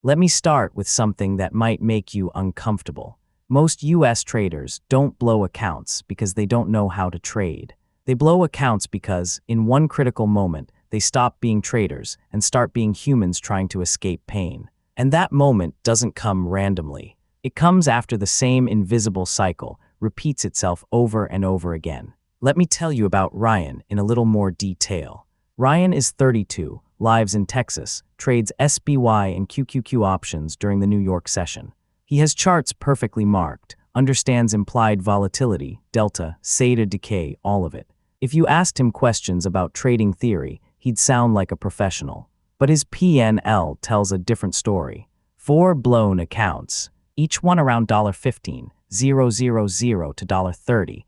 Let me start with something that might make you uncomfortable. Most US traders don't blow accounts because they don't know how to trade. They blow accounts because, in one critical moment, they stop being traders and start being humans trying to escape pain. And that moment doesn't come randomly. It comes after the same invisible cycle repeats itself over and over again. Let me tell you about Ryan in a little more detail. Ryan is 32, lives in Texas, trades SPY and QQQ options during the New York session. He has charts perfectly marked, understands implied volatility, delta, theta decay, all of it. If you asked him questions about trading theory, he'd sound like a professional. But his P&L tells a different story. 4 blown accounts, each one around $15, 000 to $30,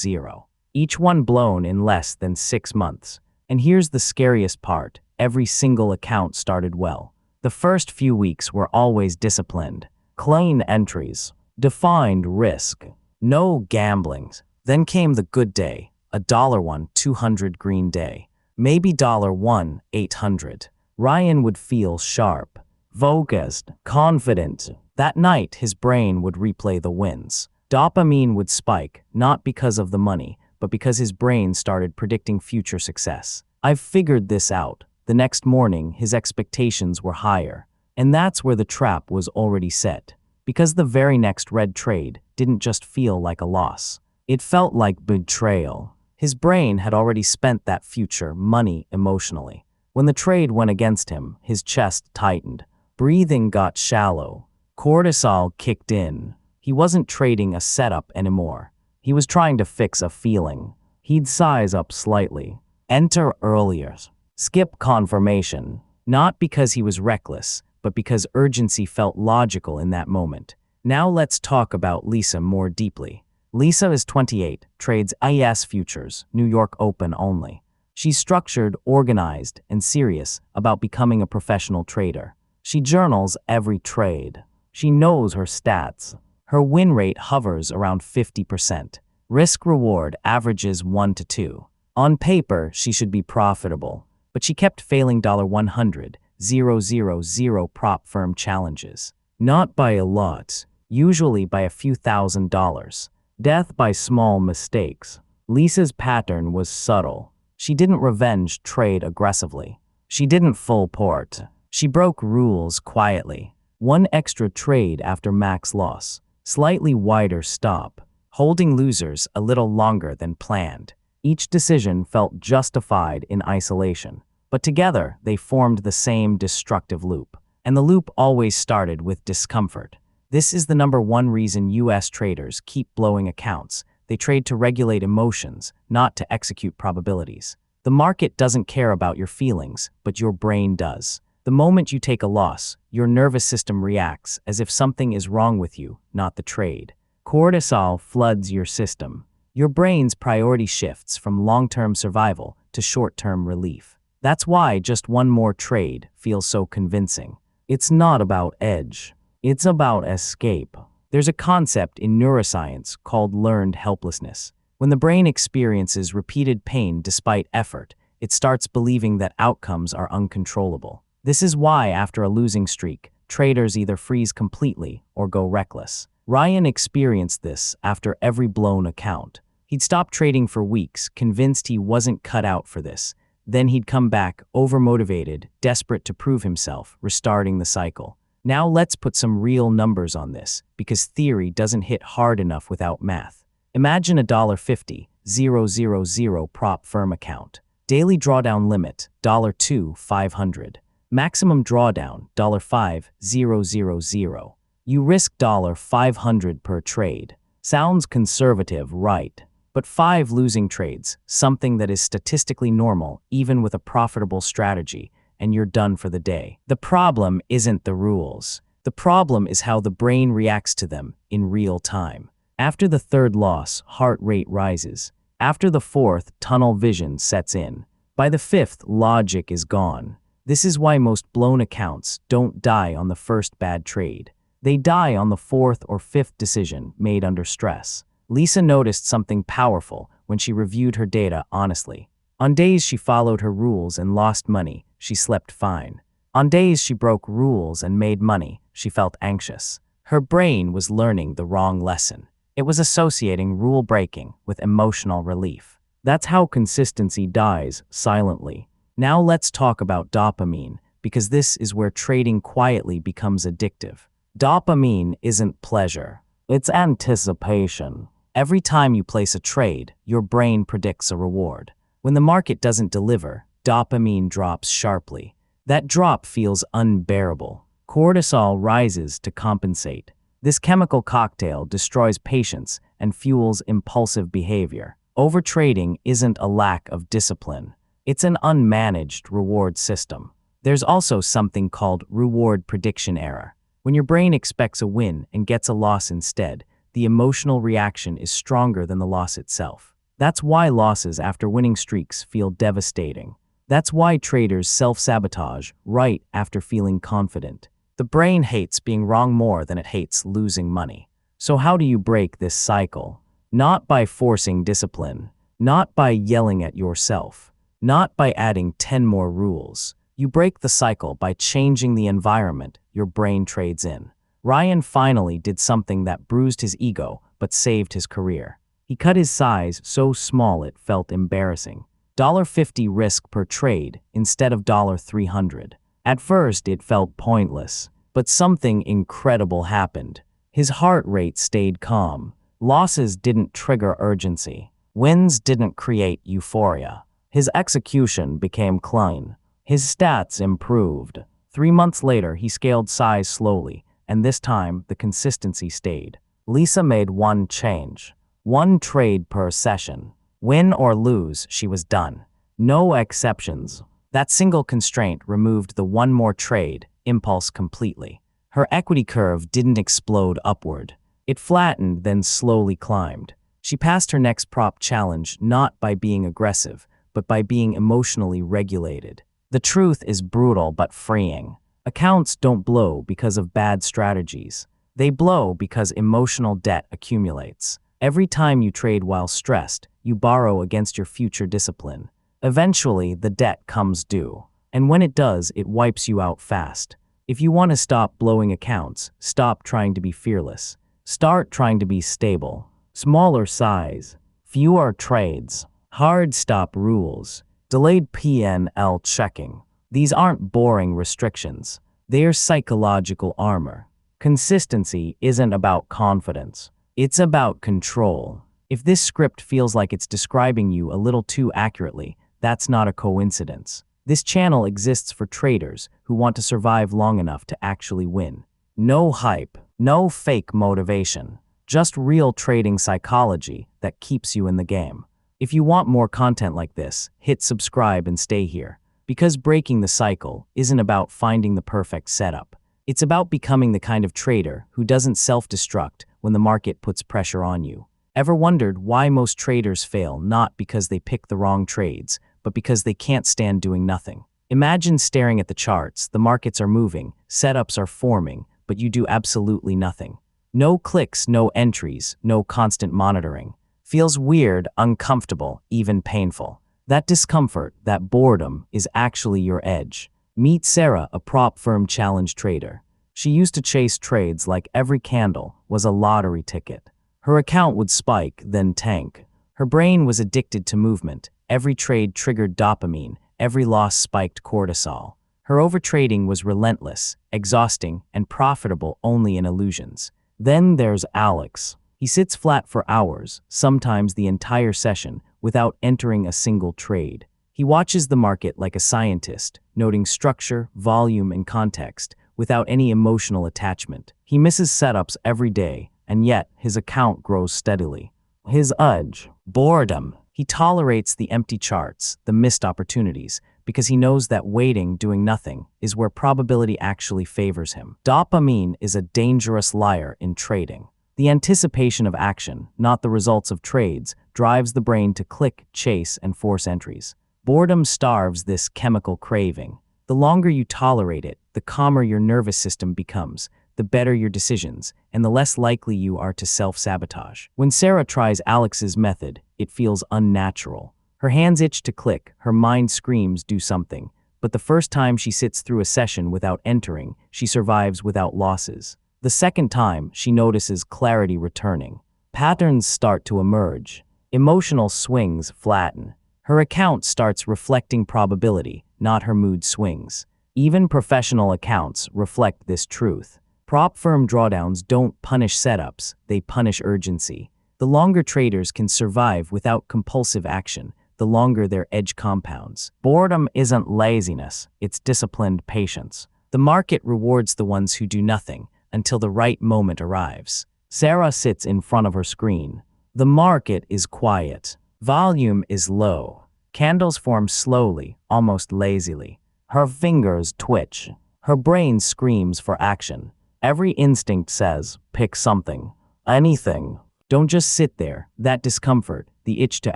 000. Each one blown in less than 6 months. And here's the scariest part, every single account started well. The first few weeks were always disciplined. Clean entries, defined risk, no gamblings. Then came the good day, a $1 200 green day. Maybe $1 800. Ryan would feel sharp, focused, confident. That night, his brain would replay the wins. Dopamine would spike, not because of the money, but because his brain started predicting future success. I've figured this out. The next morning, his expectations were higher. And that's where the trap was already set. Because the very next red trade didn't just feel like a loss. It felt like betrayal. His brain had already spent that future money emotionally. When the trade went against him, his chest tightened. Breathing got shallow. Cortisol kicked in. He wasn't trading a setup anymore. He was trying to fix a feeling. He'd size up slightly. Enter earlier. Skip confirmation. Not because he was reckless, but because urgency felt logical in that moment. Now let's talk about Lisa more deeply. Lisa is 28, trades IS futures, New York Open only. She's structured, organized, and serious about becoming a professional trader. She journals every trade. She knows her stats. Her win rate hovers around 50%. Risk-reward averages 1 to 2. On paper, she should be profitable, but she kept failing $100, 000 prop firm challenges. Not by a lot, usually by a few $1,000s. Death by small mistakes. Lisa's pattern was subtle. She didn't revenge trade aggressively. She didn't full port. She broke rules quietly. One extra trade after max loss. Slightly wider stop. Holding losers a little longer than planned. Each decision felt justified in isolation. But together, they formed the same destructive loop. And the loop always started with discomfort. This is the #1 reason US traders keep blowing accounts. They trade to regulate emotions, not to execute probabilities. The market doesn't care about your feelings, but your brain does. The moment you take a loss, your nervous system reacts as if something is wrong with you, not the trade. Cortisol floods your system. Your brain's priority shifts from long-term survival to short-term relief. That's why just one more trade feels so convincing. It's not about edge. It's about escape. There's a concept in neuroscience called learned helplessness. When the brain experiences repeated pain despite effort, it starts believing that outcomes are uncontrollable. This is why, after a losing streak, traders either freeze completely or go reckless. Ryan experienced this after every blown account. He'd stopped trading for weeks, convinced he wasn't cut out for this. Then he'd come back, overmotivated, desperate to prove himself, restarting the cycle. Now let's put some real numbers on this, because theory doesn't hit hard enough without math. Imagine a $50, 000 prop firm account. Daily drawdown limit, $2, 500. Maximum drawdown, $5, 000. You risk $500 per trade. Sounds conservative, right? But 5 losing trades, something that is statistically normal, even with a profitable strategy, and you're done for the day. The problem isn't the rules. The problem is how the brain reacts to them in real time. After the 3rd loss, heart rate rises. After the 4th, tunnel vision sets in. By the 5th, logic is gone. This is why most blown accounts don't die on the first bad trade. They die on the 4th or 5th decision made under stress. Lisa noticed something powerful when she reviewed her data honestly. On days she followed her rules and lost money, she slept fine. On days she broke rules and made money, she felt anxious. Her brain was learning the wrong lesson. It was associating rule breaking with emotional relief. That's how consistency dies silently. Now let's talk about dopamine, because this is where trading quietly becomes addictive. Dopamine isn't pleasure, it's anticipation. Every time you place a trade, your brain predicts a reward. When the market doesn't deliver, dopamine drops sharply. That drop feels unbearable. Cortisol rises to compensate. This chemical cocktail destroys patience and fuels impulsive behavior. Overtrading isn't a lack of discipline. It's an unmanaged reward system. There's also something called reward prediction error. When your brain expects a win and gets a loss instead, the emotional reaction is stronger than the loss itself. That's why losses after winning streaks feel devastating. That's why traders self-sabotage right after feeling confident. The brain hates being wrong more than it hates losing money. So how do you break this cycle? Not by forcing discipline, not by yelling at yourself, not by adding 10 more rules. You break the cycle by changing the environment your brain trades in. Ryan finally did something that bruised his ego but saved his career. He cut his size so small it felt embarrassing. $50 risk per trade instead of $300. At first, it felt pointless, but something incredible happened. His heart rate stayed calm. Losses didn't trigger urgency. Wins didn't create euphoria. His execution became clean. His stats improved. 3 months later, he scaled size slowly, and this time, the consistency stayed. Lisa made one change. 1 trade per session. Win or lose, she was done. No exceptions. That single constraint removed the 1 more trade impulse completely. Her equity curve didn't explode upward. It flattened, then slowly climbed. She passed her next prop challenge not by being aggressive, but by being emotionally regulated. The truth is brutal but freeing. Accounts don't blow because of bad strategies. They blow because emotional debt accumulates. Every time you trade while stressed, you borrow against your future discipline. Eventually, the debt comes due. And when it does, it wipes you out fast. If you want to stop blowing accounts, stop trying to be fearless. Start trying to be stable. Smaller size. Fewer trades. Hard stop rules. Delayed P&L checking. These aren't boring restrictions. They're psychological armor. Consistency isn't about confidence. It's about control. If this script feels like it's describing you a little too accurately, that's not a coincidence. This channel exists for traders who want to survive long enough to actually win. No hype, no fake motivation, just real trading psychology that keeps you in the game. If you want more content like this, hit subscribe and stay here. Because breaking the cycle isn't about finding the perfect setup. It's about becoming the kind of trader who doesn't self-destruct when the market puts pressure on you. Ever wondered why most traders fail not because they pick the wrong trades, but because they can't stand doing nothing? Imagine staring at the charts, the markets are moving, setups are forming, but you do absolutely nothing. No clicks, no entries, no constant monitoring. Feels weird, uncomfortable, even painful. That discomfort, that boredom, is actually your edge. Meet Sarah, a prop firm challenge trader. She used to chase trades like every candle was a lottery ticket. Her account would spike, then tank. Her brain was addicted to movement. Every trade triggered dopamine. Every loss spiked cortisol. Her overtrading was relentless, exhausting, and profitable only in illusions. Then there's Alex. He sits flat for hours, sometimes the entire session, without entering a single trade. He watches the market like a scientist, noting structure, volume, and context, without any emotional attachment. He misses setups every day, and yet his account grows steadily. His edge, boredom. He tolerates the empty charts, the missed opportunities, because he knows that waiting, doing nothing, is where probability actually favors him. Dopamine is a dangerous liar in trading. The anticipation of action, not the results of trades, drives the brain to click, chase, and force entries. Boredom starves this chemical craving. The longer you tolerate it, the calmer your nervous system becomes, the better your decisions, and the less likely you are to self-sabotage. When Sarah tries Alex's method, it feels unnatural. Her hands itch to click, her mind screams, do something, but the first time she sits through a session without entering, she survives without losses. The second time, she notices clarity returning. Patterns start to emerge. Emotional swings flatten. Her account starts reflecting probability, not her mood swings. Even professional accounts reflect this truth. Prop firm drawdowns don't punish setups, they punish urgency. The longer traders can survive without compulsive action, the longer their edge compounds. Boredom isn't laziness, it's disciplined patience. The market rewards the ones who do nothing until the right moment arrives. Sarah sits in front of her screen. The market is quiet. Volume is low. Candles form slowly, almost lazily. Her fingers twitch. Her brain screams for action. Every instinct says, pick something. Anything. Don't just sit there. That discomfort, the itch to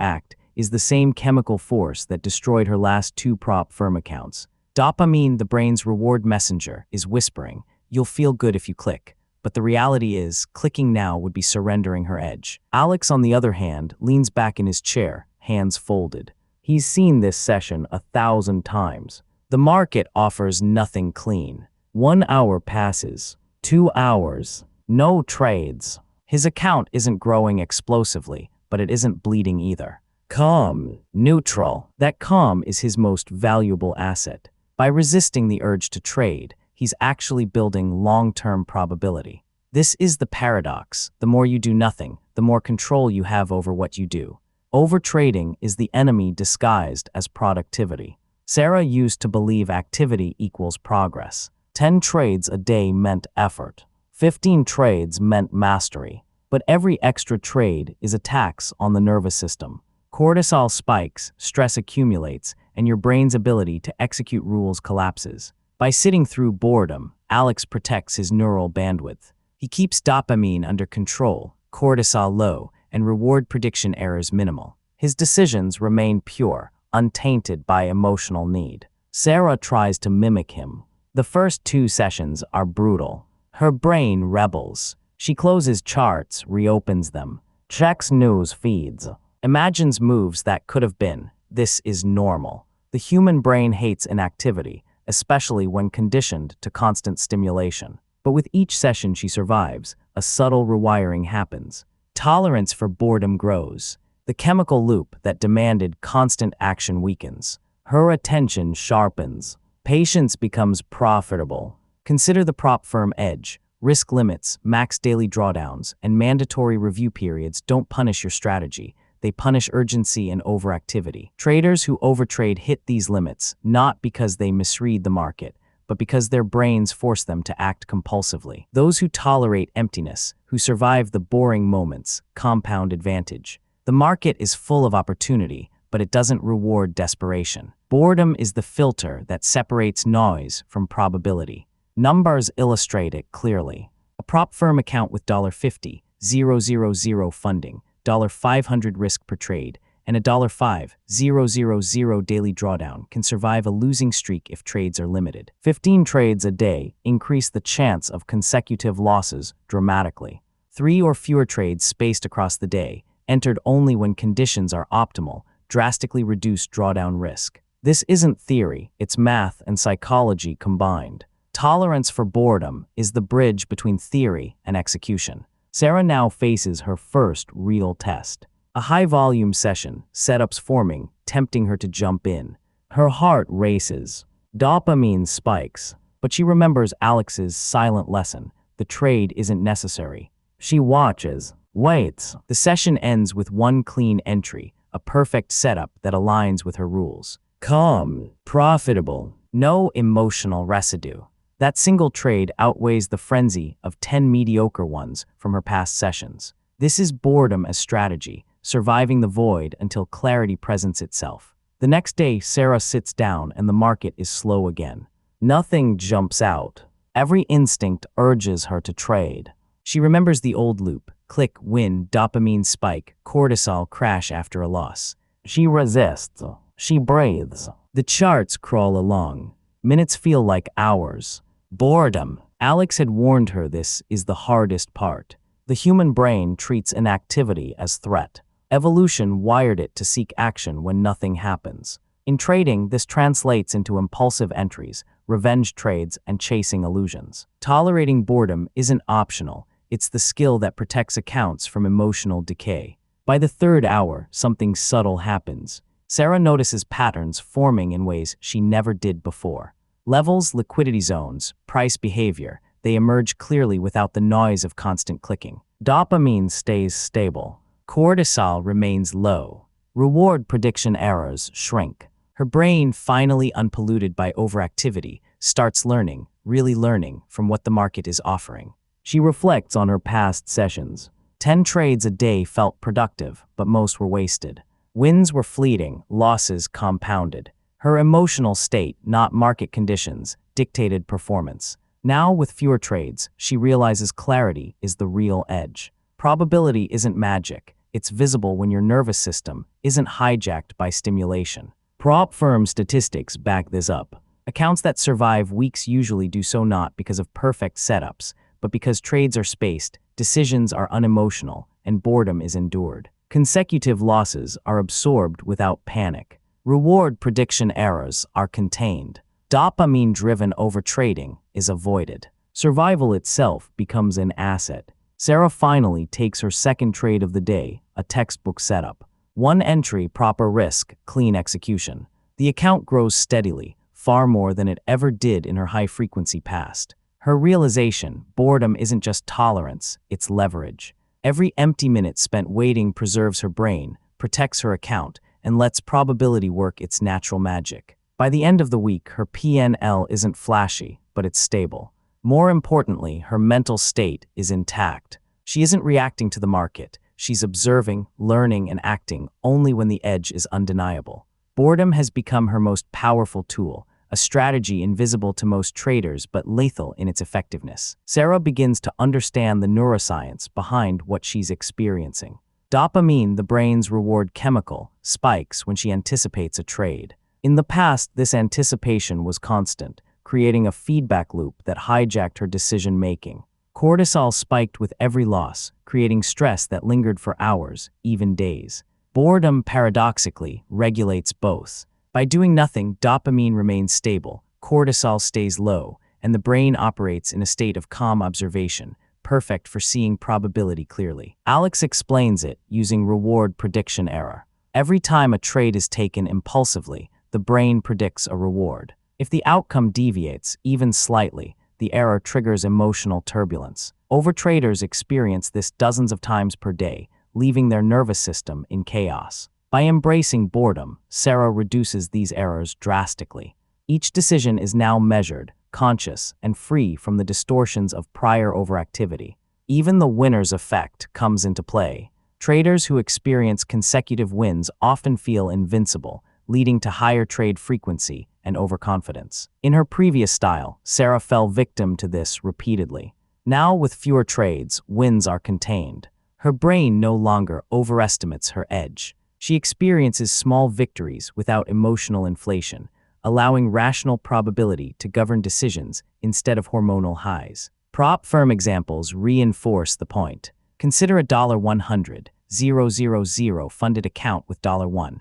act, is the same chemical force that destroyed her last 2 prop firm accounts. Dopamine, the brain's reward messenger, is whispering, you'll feel good if you click. But the reality is, clicking now would be surrendering her edge. Alex, on the other hand, leans back in his chair, hands folded. He's seen this session 1,000 times. The market offers nothing clean. 1 hour passes. 2 hours. No trades. His account isn't growing explosively, but it isn't bleeding either. Calm. Neutral. That calm is his most valuable asset. By resisting the urge to trade, he's actually building long-term probability. This is the paradox. The more you do nothing, the more control you have over what you do. Overtrading is the enemy disguised as productivity. Sarah used to believe activity equals progress. 10 trades a day meant effort. 15 trades meant mastery. But every extra trade is a tax on the nervous system. Cortisol spikes, stress accumulates, and your brain's ability to execute rules collapses. By sitting through boredom, Alex protects his neural bandwidth. He keeps dopamine under control, cortisol low, and reward prediction errors minimal. His decisions remain pure, untainted by emotional need. Sarah tries to mimic him. The first 2 sessions are brutal. Her brain rebels. She closes charts, reopens them, checks news feeds, imagines moves that could have been. This is normal. The human brain hates inactivity, especially when conditioned to constant stimulation. But with each session she survives, a subtle rewiring happens. Tolerance for boredom grows. The chemical loop that demanded constant action weakens. Her attention sharpens. Patience becomes profitable. Consider the prop firm edge. Risk limits, max daily drawdowns, and mandatory review periods don't punish your strategy. They punish urgency and overactivity. Traders who overtrade hit these limits, not because they misread the market, but because their brains force them to act compulsively. Those who tolerate emptiness, who survive the boring moments, compound advantage. The market is full of opportunity, but it doesn't reward desperation. Boredom is the filter that separates noise from probability. Numbers illustrate it clearly. A prop firm account with $50, 000 funding, $500 risk per trade, and $5, 000 daily drawdown can survive a losing streak if trades are limited. 15 trades a day increase the chance of consecutive losses dramatically. 3 or fewer trades spaced across the day, entered only when conditions are optimal, drastically reduce drawdown risk. This isn't theory, it's math and psychology combined. Tolerance for boredom is the bridge between theory and execution. Sarah now faces her first real test. A high-volume session, setups forming, tempting her to jump in. Her heart races. Dopamine spikes. But she remembers Alex's silent lesson. The trade isn't necessary. She watches, waits. The session ends with one clean entry, a perfect setup that aligns with her rules. Calm, profitable, no emotional residue. That single trade outweighs the frenzy of 10 mediocre ones from her past sessions. This is boredom as strategy, surviving the void until clarity presents itself. The next day, Sarah sits down and the market is slow again. Nothing jumps out. Every instinct urges her to trade. She remembers the old loop: click, win, dopamine spike, cortisol crash after a loss. She resists. She breathes. The charts crawl along. Minutes feel like hours. Boredom. Alex had warned her this is the hardest part. The human brain treats inactivity as threat. Evolution wired it to seek action when nothing happens. In trading, this translates into impulsive entries, revenge trades, and chasing illusions. Tolerating boredom isn't optional, it's the skill that protects accounts from emotional decay. By the third hour, something subtle happens. Sarah notices patterns forming in ways she never did before. Levels, liquidity zones, price behavior, they emerge clearly without the noise of constant clicking. Dopamine stays stable. Cortisol remains low. Reward prediction errors shrink. Her brain, finally unpolluted by overactivity, starts learning, really learning, from what the market is offering. She reflects on her past sessions. 10 trades a day felt productive, but most were wasted. Wins were fleeting, losses compounded. Her emotional state, not market conditions, dictated performance. Now, with fewer trades, she realizes clarity is the real edge. Probability isn't magic. It's visible when your nervous system isn't hijacked by stimulation. Prop firm statistics back this up. Accounts that survive weeks usually do so not because of perfect setups, but because trades are spaced, decisions are unemotional, and boredom is endured. Consecutive losses are absorbed without panic. Reward prediction errors are contained. Dopamine-driven overtrading is avoided. Survival itself becomes an asset. Sarah finally takes her second trade of the day, a textbook setup. One entry, proper risk, clean execution. The account grows steadily, far more than it ever did in her high-frequency past. Her realization, boredom isn't just tolerance, it's leverage. Every empty minute spent waiting preserves her brain, protects her account, and lets probability work its natural magic. By the end of the week, her P&L isn't flashy, but it's stable. More importantly, her mental state is intact. She isn't reacting to the market. She's observing, learning, and acting only when the edge is undeniable. Boredom has become her most powerful tool, a strategy invisible to most traders but lethal in its effectiveness. Sarah begins to understand the neuroscience behind what she's experiencing. Dopamine, the brain's reward chemical, spikes when she anticipates a trade. In the past, this anticipation was constant, creating a feedback loop that hijacked her decision-making. Cortisol spiked with every loss, creating stress that lingered for hours, even days. Boredom, paradoxically, regulates both. By doing nothing, dopamine remains stable, cortisol stays low, and the brain operates in a state of calm observation, perfect for seeing probability clearly. Alex explains it using reward prediction error. Every time a trade is taken impulsively, the brain predicts a reward. If the outcome deviates, even slightly, the error triggers emotional turbulence. Overtraders experience this dozens of times per day, leaving their nervous system in chaos. By embracing boredom, Sarah reduces these errors drastically. Each decision is now measured, conscious, and free from the distortions of prior overactivity. Even the winner's effect comes into play. Traders who experience consecutive wins often feel invincible, leading to higher trade frequency and overconfidence. In her previous style, Sarah fell victim to this repeatedly. Now, with fewer trades, wins are contained. Her brain no longer overestimates her edge. She experiences small victories without emotional inflation, allowing rational probability to govern decisions instead of hormonal highs. Prop firm examples reinforce the point. Consider a $100,000 funded account with $1,000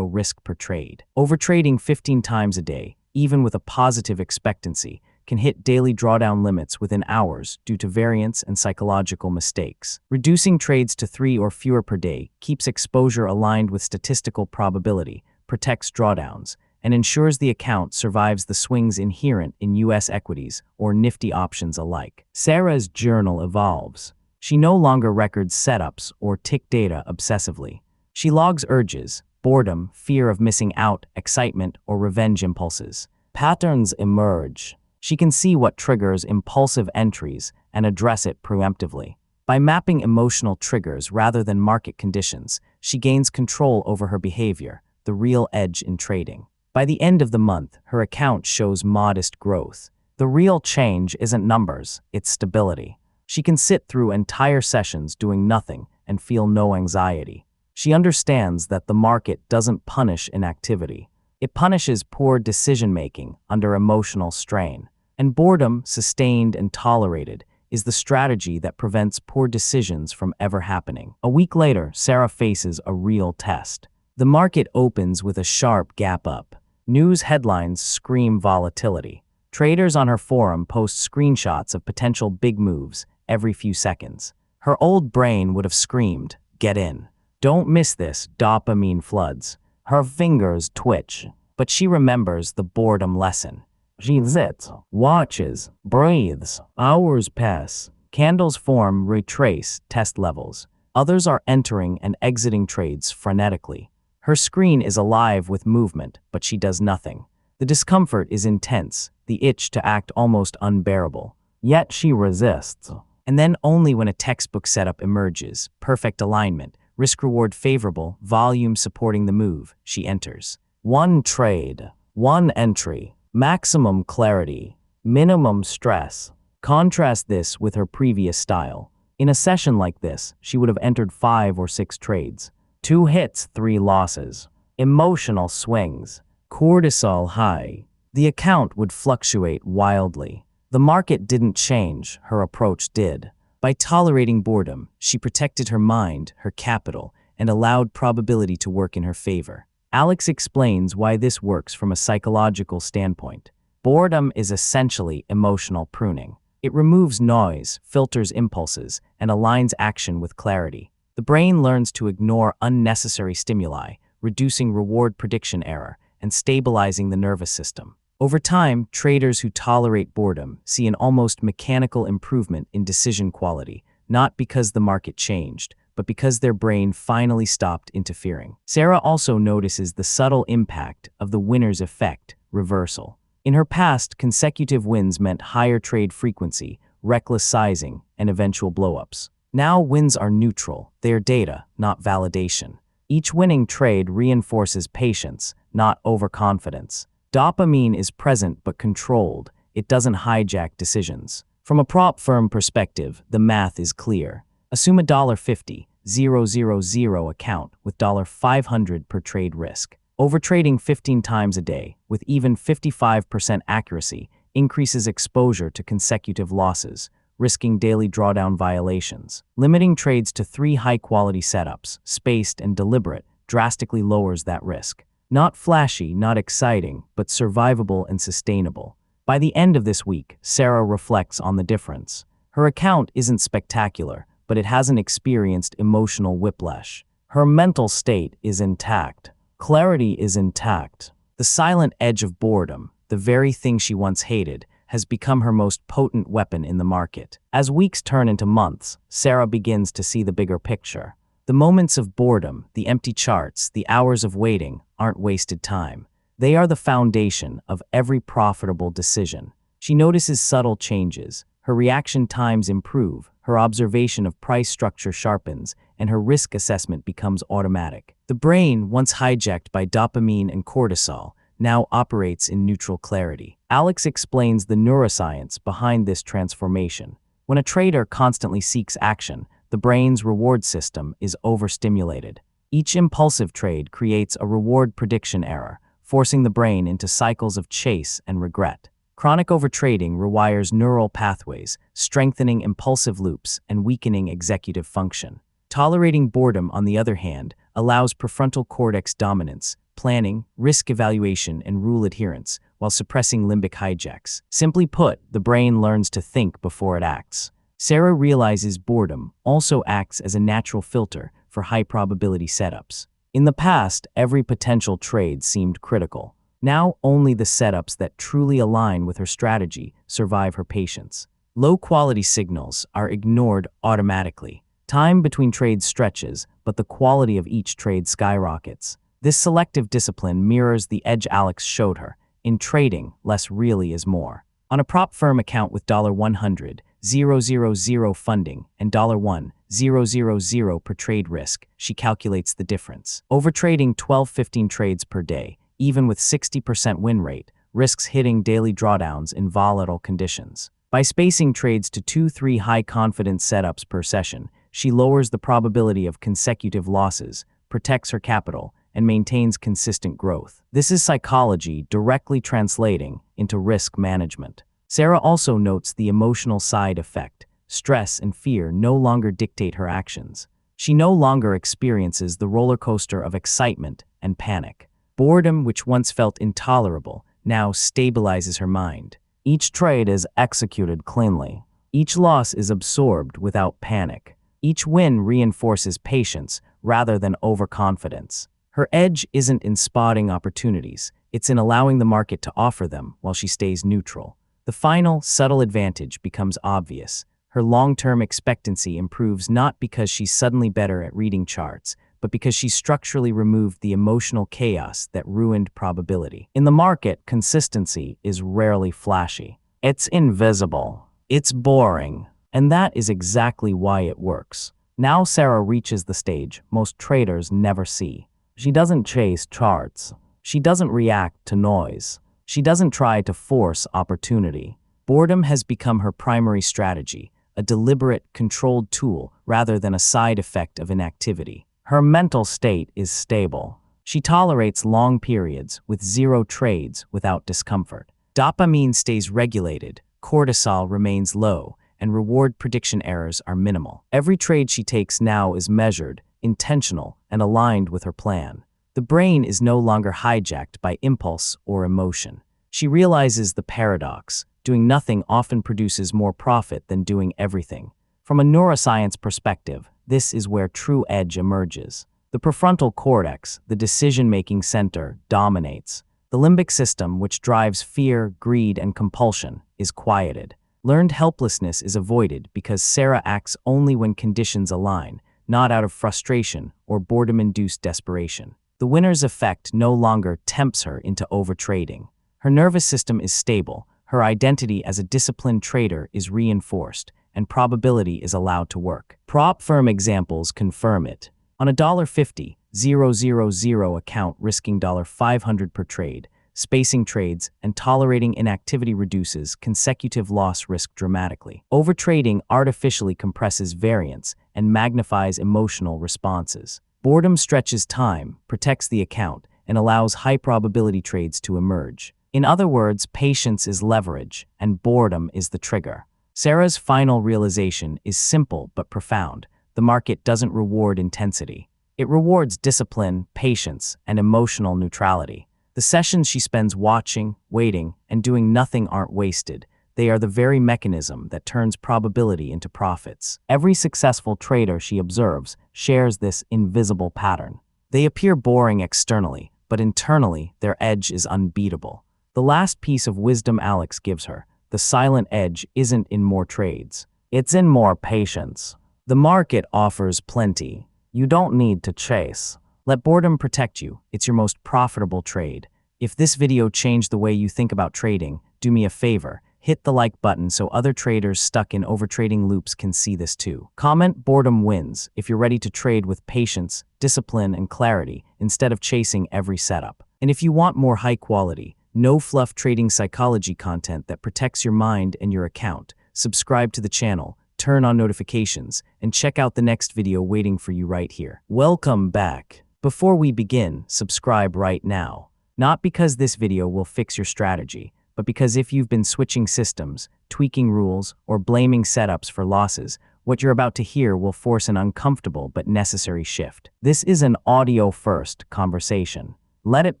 risk per trade. Overtrading 15 times a day, even with a positive expectancy, can hit daily drawdown limits within hours due to variance and psychological mistakes. Reducing trades to 3 or fewer per day keeps exposure aligned with statistical probability, protects drawdowns, and ensures the account survives the swings inherent in U.S. equities or nifty options alike. Sarah's journal evolves. She no longer records setups or tick data obsessively. She logs urges, boredom, fear of missing out, excitement, or revenge impulses. Patterns emerge. She can see what triggers impulsive entries and address it preemptively. By mapping emotional triggers rather than market conditions, she gains control over her behavior, the real edge in trading. By the end of the month, her account shows modest growth. The real change isn't numbers, it's stability. She can sit through entire sessions doing nothing and feel no anxiety. She understands that the market doesn't punish inactivity. It punishes poor decision-making under emotional strain. And boredom, sustained and tolerated, is the strategy that prevents poor decisions from ever happening. A week later, Sarah faces a real test. The market opens with a sharp gap up. News headlines scream volatility. Traders on her forum post screenshots of potential big moves every few seconds. Her old brain would have screamed, "Get in. Don't miss this," dopamine floods. Her fingers twitch, but she remembers the boredom lesson. She sits, watches, breathes. Hours pass. Candles form, retrace, test levels. Others are entering and exiting trades frenetically. Her screen is alive with movement, but she does nothing. The discomfort is intense, the itch to act almost unbearable. Yet she resists. And then only when a textbook setup emerges, perfect alignment, risk-reward favorable, volume supporting the move, she enters. One trade, one entry, maximum clarity, minimum stress. Contrast this with her previous style. In a session like this, she would have entered 5 or 6 trades. 2 hits, 3 losses. Emotional swings. Cortisol high. The account would fluctuate wildly. The market didn't change, her approach did. By tolerating boredom, she protected her mind, her capital, and allowed probability to work in her favor. Alex explains why this works from a psychological standpoint. Boredom is essentially emotional pruning. It removes noise, filters impulses, and aligns action with clarity. The brain learns to ignore unnecessary stimuli, reducing reward prediction error and stabilizing the nervous system. Over time, traders who tolerate boredom see an almost mechanical improvement in decision quality, not because the market changed, but because their brain finally stopped interfering. Sarah also notices the subtle impact of the winner's effect, reversal. In her past, consecutive wins meant higher trade frequency, reckless sizing, and eventual blowups. Now wins are neutral, they are data, not validation. Each winning trade reinforces patience, not overconfidence. Dopamine is present but controlled, it doesn't hijack decisions. From a prop firm perspective, the math is clear. Assume a $50,000 account with $500 per trade risk. Overtrading 15 times a day, with even 55% accuracy, increases exposure to consecutive losses, risking daily drawdown violations. Limiting trades to 3 high-quality setups, spaced and deliberate, drastically lowers that risk. Not flashy, not exciting, but survivable and sustainable. By the end of this week, Sarah reflects on the difference. Her account isn't spectacular, but it hasn't experienced emotional whiplash. Her mental state is intact. Clarity is intact. The silent edge of boredom, the very thing she once hated, has become her most potent weapon in the market. As weeks turn into months, Sarah begins to see the bigger picture. The moments of boredom, the empty charts, the hours of waiting aren't wasted time. They are the foundation of every profitable decision. She notices subtle changes. Her reaction times improve, her observation of price structure sharpens, and her risk assessment becomes automatic. The brain, once hijacked by dopamine and cortisol, now operates in neutral clarity. Alex explains the neuroscience behind this transformation. When a trader constantly seeks action, the brain's reward system is overstimulated. Each impulsive trade creates a reward prediction error, forcing the brain into cycles of chase and regret. Chronic overtrading rewires neural pathways, strengthening impulsive loops and weakening executive function. Tolerating boredom, on the other hand, allows prefrontal cortex dominance, planning, risk evaluation, and rule adherence, while suppressing limbic hijacks. Simply put, the brain learns to think before it acts. Sarah realizes boredom also acts as a natural filter for high-probability setups. In the past, every potential trade seemed critical. Now, only the setups that truly align with her strategy survive her patience. Low-quality signals are ignored automatically. Time between trades stretches, but the quality of each trade skyrockets. This selective discipline mirrors the edge Alex showed her. In trading, less really is more. On a prop firm account with $100,000 funding and $1,000 per trade risk, she calculates the difference. Overtrading 12-15 trades per day, even with 60% win rate, risks hitting daily drawdowns in volatile conditions. By spacing trades to 2-3 high-confidence setups per session, she lowers the probability of consecutive losses, protects her capital, and maintains consistent growth. This is psychology directly translating into risk management. Sarah also notes the emotional side effect. Stress and fear no longer dictate her actions. She no longer experiences the roller coaster of excitement and panic. Boredom, which once felt intolerable, now stabilizes her mind. Each trade is executed cleanly. Each loss is absorbed without panic. Each win reinforces patience rather than overconfidence. Her edge isn't in spotting opportunities, it's in allowing the market to offer them while she stays neutral. The final, subtle advantage becomes obvious. Her long-term expectancy improves not because she's suddenly better at reading charts, but because she structurally removed the emotional chaos that ruined probability. In the market, consistency is rarely flashy. It's invisible. It's boring. And that is exactly why it works. Now Sarah reaches the stage most traders never see. She doesn't chase charts. She doesn't react to noise. She doesn't try to force opportunity. Boredom has become her primary strategy, a deliberate, controlled tool rather than a side effect of inactivity. Her mental state is stable. She tolerates long periods with zero trades without discomfort. Dopamine stays regulated, cortisol remains low, and reward prediction errors are minimal. Every trade she takes now is measured, intentional, and aligned with her plan. The brain is no longer hijacked by impulse or emotion. She realizes the paradox. Doing nothing often produces more profit than doing everything. From a neuroscience perspective, this is where true edge emerges. The prefrontal cortex, the decision-making center, dominates. The limbic system, which drives fear, greed, and compulsion, is quieted. Learned helplessness is avoided because Sarah acts only when conditions align, not out of frustration or boredom-induced desperation. The winner's effect no longer tempts her into overtrading. Her nervous system is stable, her identity as a disciplined trader is reinforced, and probability is allowed to work. Prop firm examples confirm it. On a $50,000 account risking $500 per trade, spacing trades and tolerating inactivity reduces consecutive loss risk dramatically. Overtrading artificially compresses variance and magnifies emotional responses. Boredom stretches time, protects the account, and allows high-probability trades to emerge. In other words, patience is leverage, and boredom is the trigger. Sarah's final realization is simple but profound. The market doesn't reward intensity. It rewards discipline, patience, and emotional neutrality. The sessions she spends watching, waiting, and doing nothing aren't wasted. They are the very mechanism that turns probability into profits. Every successful trader she observes shares this invisible pattern. They appear boring externally, but internally, their edge is unbeatable. The last piece of wisdom Alex gives her, the silent edge, isn't in more trades. It's in more patience. The market offers plenty. You don't need to chase. Let boredom protect you. It's your most profitable trade. If this video changed the way you think about trading, do me a favor. Hit the like button so other traders stuck in overtrading loops can see this too. Comment boredom wins if you're ready to trade with patience, discipline, and clarity instead of chasing every setup. And if you want more high quality, no fluff trading psychology content that protects your mind and your account, subscribe to the channel, turn on notifications, and check out the next video waiting for you right here. Welcome back. Before we begin, subscribe right now. Not because this video will fix your strategy, but because if you've been switching systems, tweaking rules, or blaming setups for losses, what you're about to hear will force an uncomfortable but necessary shift. This is an audio-first conversation. Let it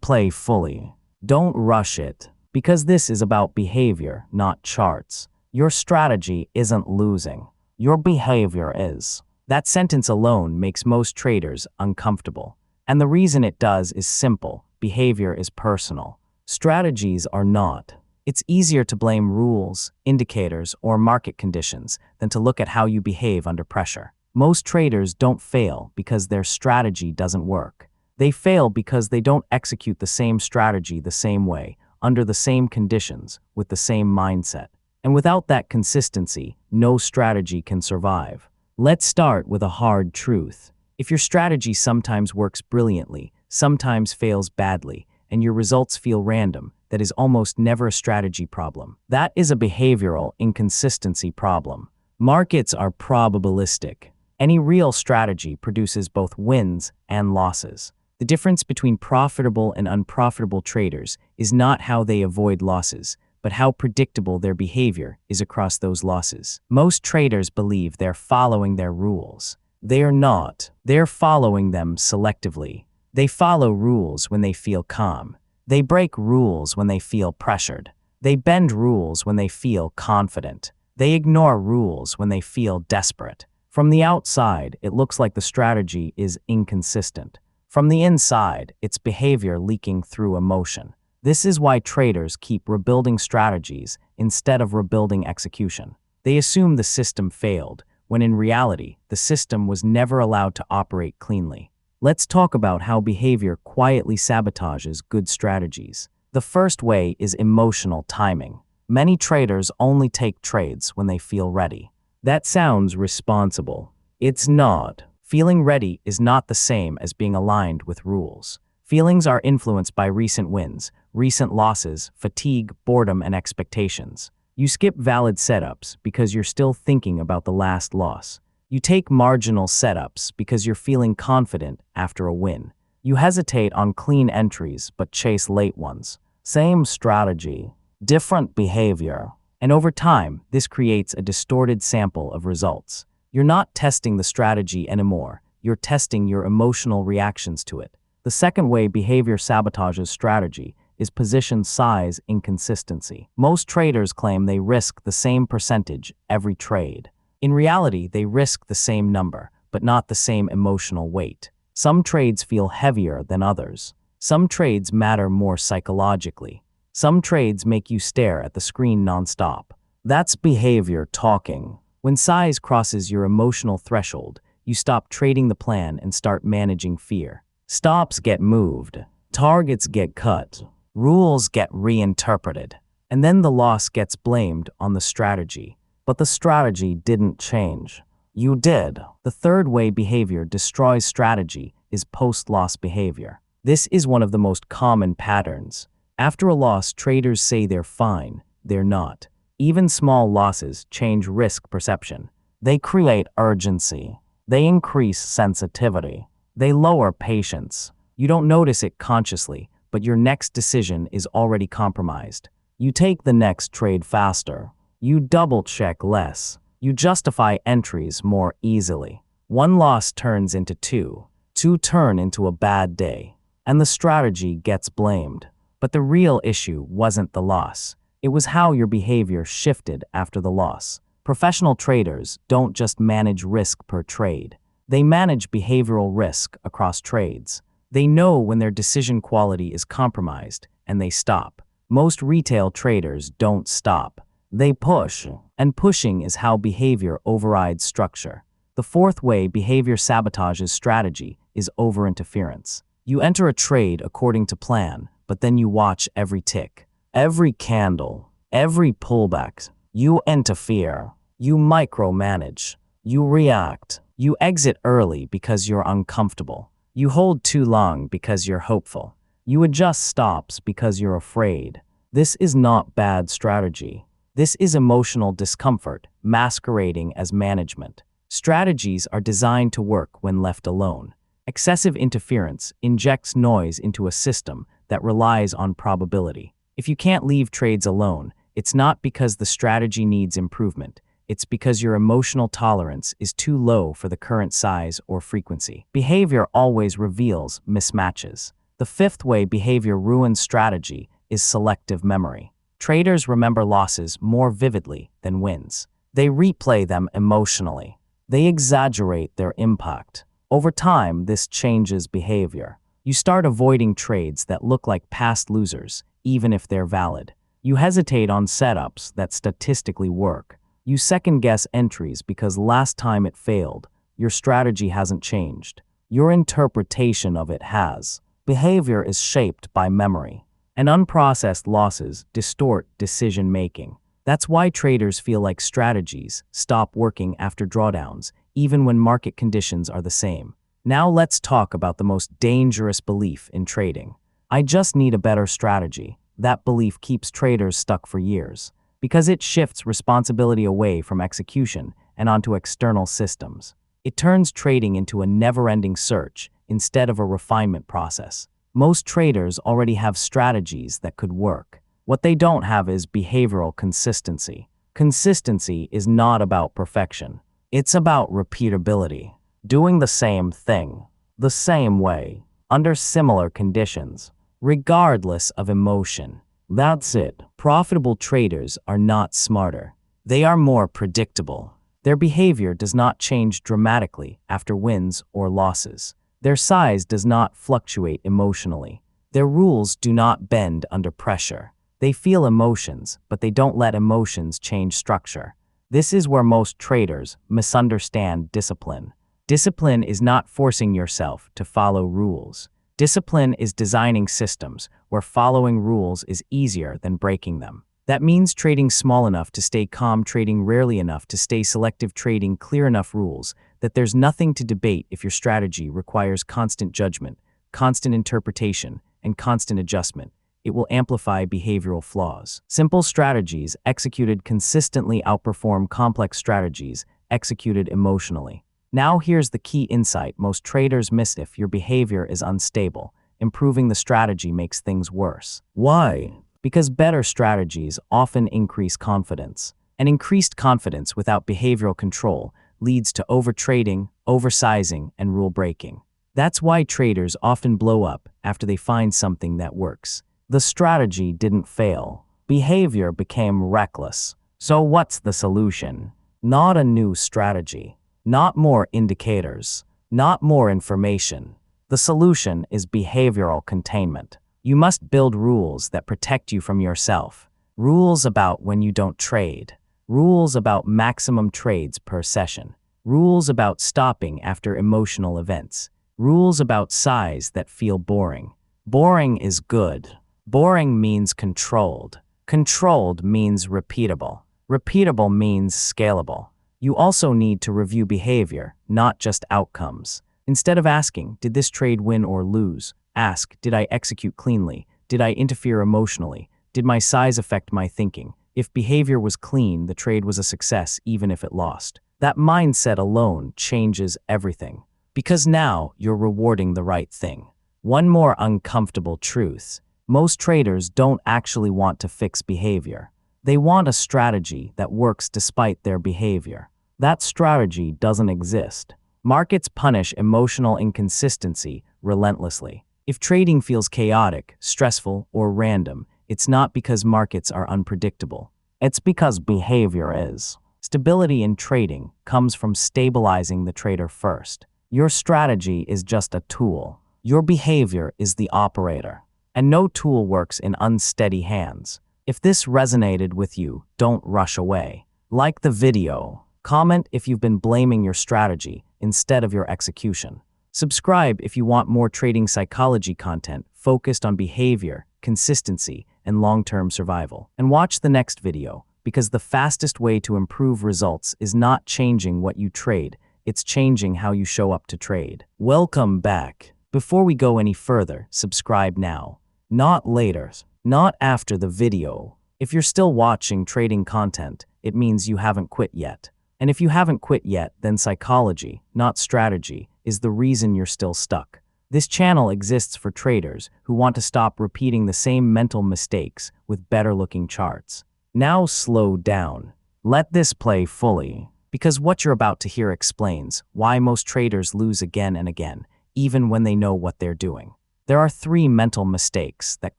play fully. Don't rush it, because this is about behavior, not charts. Your strategy isn't losing. Your behavior is. That sentence alone makes most traders uncomfortable. And the reason it does is simple. Behavior is personal. Strategies are not. It's easier to blame rules, indicators, or market conditions than to look at how you behave under pressure. Most traders don't fail because their strategy doesn't work. They fail because they don't execute the same strategy the same way, under the same conditions, with the same mindset. And without that consistency, no strategy can survive. Let's start with a hard truth. If your strategy sometimes works brilliantly, sometimes fails badly, and your results feel random, that is almost never a strategy problem. That is a behavioral inconsistency problem. Markets are probabilistic. Any real strategy produces both wins and losses. The difference between profitable and unprofitable traders is not how they avoid losses, but how predictable their behavior is across those losses. Most traders believe they're following their rules. They are not. They're following them selectively. They follow rules when they feel calm. They break rules when they feel pressured. They bend rules when they feel confident. They ignore rules when they feel desperate. From the outside, it looks like the strategy is inconsistent. From the inside, it's behavior leaking through emotion. This is why traders keep rebuilding strategies instead of rebuilding execution. They assume the system failed, when in reality, the system was never allowed to operate cleanly. Let's talk about how behavior quietly sabotages good strategies. The first way is emotional timing. Many traders only take trades when they feel ready. That sounds responsible. It's not. Feeling ready is not the same as being aligned with rules. Feelings are influenced by recent wins, recent losses, fatigue, boredom, and expectations. You skip valid setups because you're still thinking about the last loss. You take marginal setups because you're feeling confident after a win. You hesitate on clean entries but chase late ones. Same strategy, different behavior. And over time, this creates a distorted sample of results. You're not testing the strategy anymore. You're testing your emotional reactions to it. The second way behavior sabotages strategy is position size inconsistency. Most traders claim they risk the same percentage every trade. In reality, they risk the same number, but not the same emotional weight. Some trades feel heavier than others. Some trades matter more psychologically. Some trades make you stare at the screen nonstop. That's behavior talking. When size crosses your emotional threshold, you stop trading the plan and start managing fear. Stops get moved. Targets get cut. Rules get reinterpreted. And then the loss gets blamed on the strategy. But the strategy didn't change. You did. The third way behavior destroys strategy is post-loss behavior. This is one of the most common patterns. After a loss, traders say they're fine. They're not. Even small losses change risk perception. They create urgency. They increase sensitivity. They lower patience. You don't notice it consciously, but your next decision is already compromised. You take the next trade faster. You double-check less. You justify entries more easily. One loss turns into two. Two turn into a bad day. And the strategy gets blamed. But the real issue wasn't the loss. It was how your behavior shifted after the loss. Professional traders don't just manage risk per trade. They manage behavioral risk across trades. They know when their decision quality is compromised, and they stop. Most retail traders don't stop. They push, and pushing is how behavior overrides structure. The fourth way behavior sabotages strategy is overinterference. You enter a trade according to plan, but then you watch every tick, every candle, every pullback. You interfere. You micromanage. You react. You exit early because you're uncomfortable. You hold too long because you're hopeful. You adjust stops because you're afraid. This is not bad strategy. This is emotional discomfort masquerading as management. Strategies are designed to work when left alone. Excessive interference injects noise into a system that relies on probability. If you can't leave trades alone, it's not because the strategy needs improvement. It's because your emotional tolerance is too low for the current size or frequency. Behavior always reveals mismatches. The fifth way behavior ruins strategy is selective memory. Traders remember losses more vividly than wins. They replay them emotionally. They exaggerate their impact. Over time, this changes behavior. You start avoiding trades that look like past losers, even if they're valid. You hesitate on setups that statistically work. You second-guess entries because last time it failed. Your strategy hasn't changed. Your interpretation of it has. Behavior is shaped by memory. And unprocessed losses distort decision-making. That's why traders feel like strategies stop working after drawdowns, even when market conditions are the same. Now let's talk about the most dangerous belief in trading. I just need a better strategy. That belief keeps traders stuck for years, because it shifts responsibility away from execution and onto external systems. It turns trading into a never-ending search instead of a refinement process. Most traders already have strategies that could work. What they don't have is behavioral consistency. Consistency is not about perfection. It's about repeatability. doing the same thing, the same way, under similar conditions, regardless of emotion. That's it. Profitable traders are not smarter. They are more predictable. Their behavior does not change dramatically after wins or losses. Their size does not fluctuate emotionally. Their rules do not bend under pressure. They feel emotions, but they don't let emotions change structure. This is where most traders misunderstand discipline. Discipline is not forcing yourself to follow rules. Discipline is designing systems where following rules is easier than breaking them. That means trading small enough to stay calm, trading rarely enough to stay selective, trading clear enough rules that there's nothing to debate if your strategy requires constant judgment, constant interpretation, and constant adjustment. It will amplify behavioral flaws. Simple strategies executed consistently outperform complex strategies executed emotionally. Now here's the key insight most traders miss: if your behavior is unstable, improving the strategy makes things worse. Why? Because better strategies often increase confidence. And increased confidence without behavioral control leads to overtrading, oversizing, and rule breaking. That's why traders often blow up after they find something that works. The strategy didn't fail. Behavior became reckless. So what's the solution? Not a new strategy. Not more indicators. Not more information. The solution is behavioral containment. You must build rules that protect you from yourself. Rules about when you don't trade. Rules about maximum trades per session. Rules about stopping after emotional events. Rules about size that feel boring. Boring is good. Boring means controlled. Controlled means repeatable. Repeatable means scalable. You also need to review behavior, not just outcomes. Instead of asking, did this trade win or lose? Ask, did I execute cleanly? Did I interfere emotionally? Did my size affect my thinking? If behavior was clean, the trade was a success even if it lost. That mindset alone changes everything. Because now you're rewarding the right thing. One more uncomfortable truth. Most traders don't actually want to fix behavior. They want a strategy that works despite their behavior. That strategy doesn't exist. Markets punish emotional inconsistency relentlessly. If trading feels chaotic, stressful, or random, it's not because markets are unpredictable. It's because behavior is. Stability in trading comes from stabilizing the trader first. Your strategy is just a tool. Your behavior is the operator. And no tool works in unsteady hands. If this resonated with you, don't rush away. Like the video. Comment if you've been blaming your strategy instead of your execution. Subscribe if you want more trading psychology content focused on behavior, consistency, and long-term survival. And watch the next video, because the fastest way to improve results is not changing what you trade, it's changing how you show up to trade. Welcome back. Before we go any further, subscribe now. Not later. Not after the video. If you're still watching trading content, it means you haven't quit yet. And if you haven't quit yet, then psychology, not strategy, is the reason you're still stuck. This channel exists for traders who want to stop repeating the same mental mistakes with better-looking charts. Now slow down. Let this play fully. Because what you're about to hear explains why most traders lose again and again, even when they know what they're doing. There are 3 mental mistakes that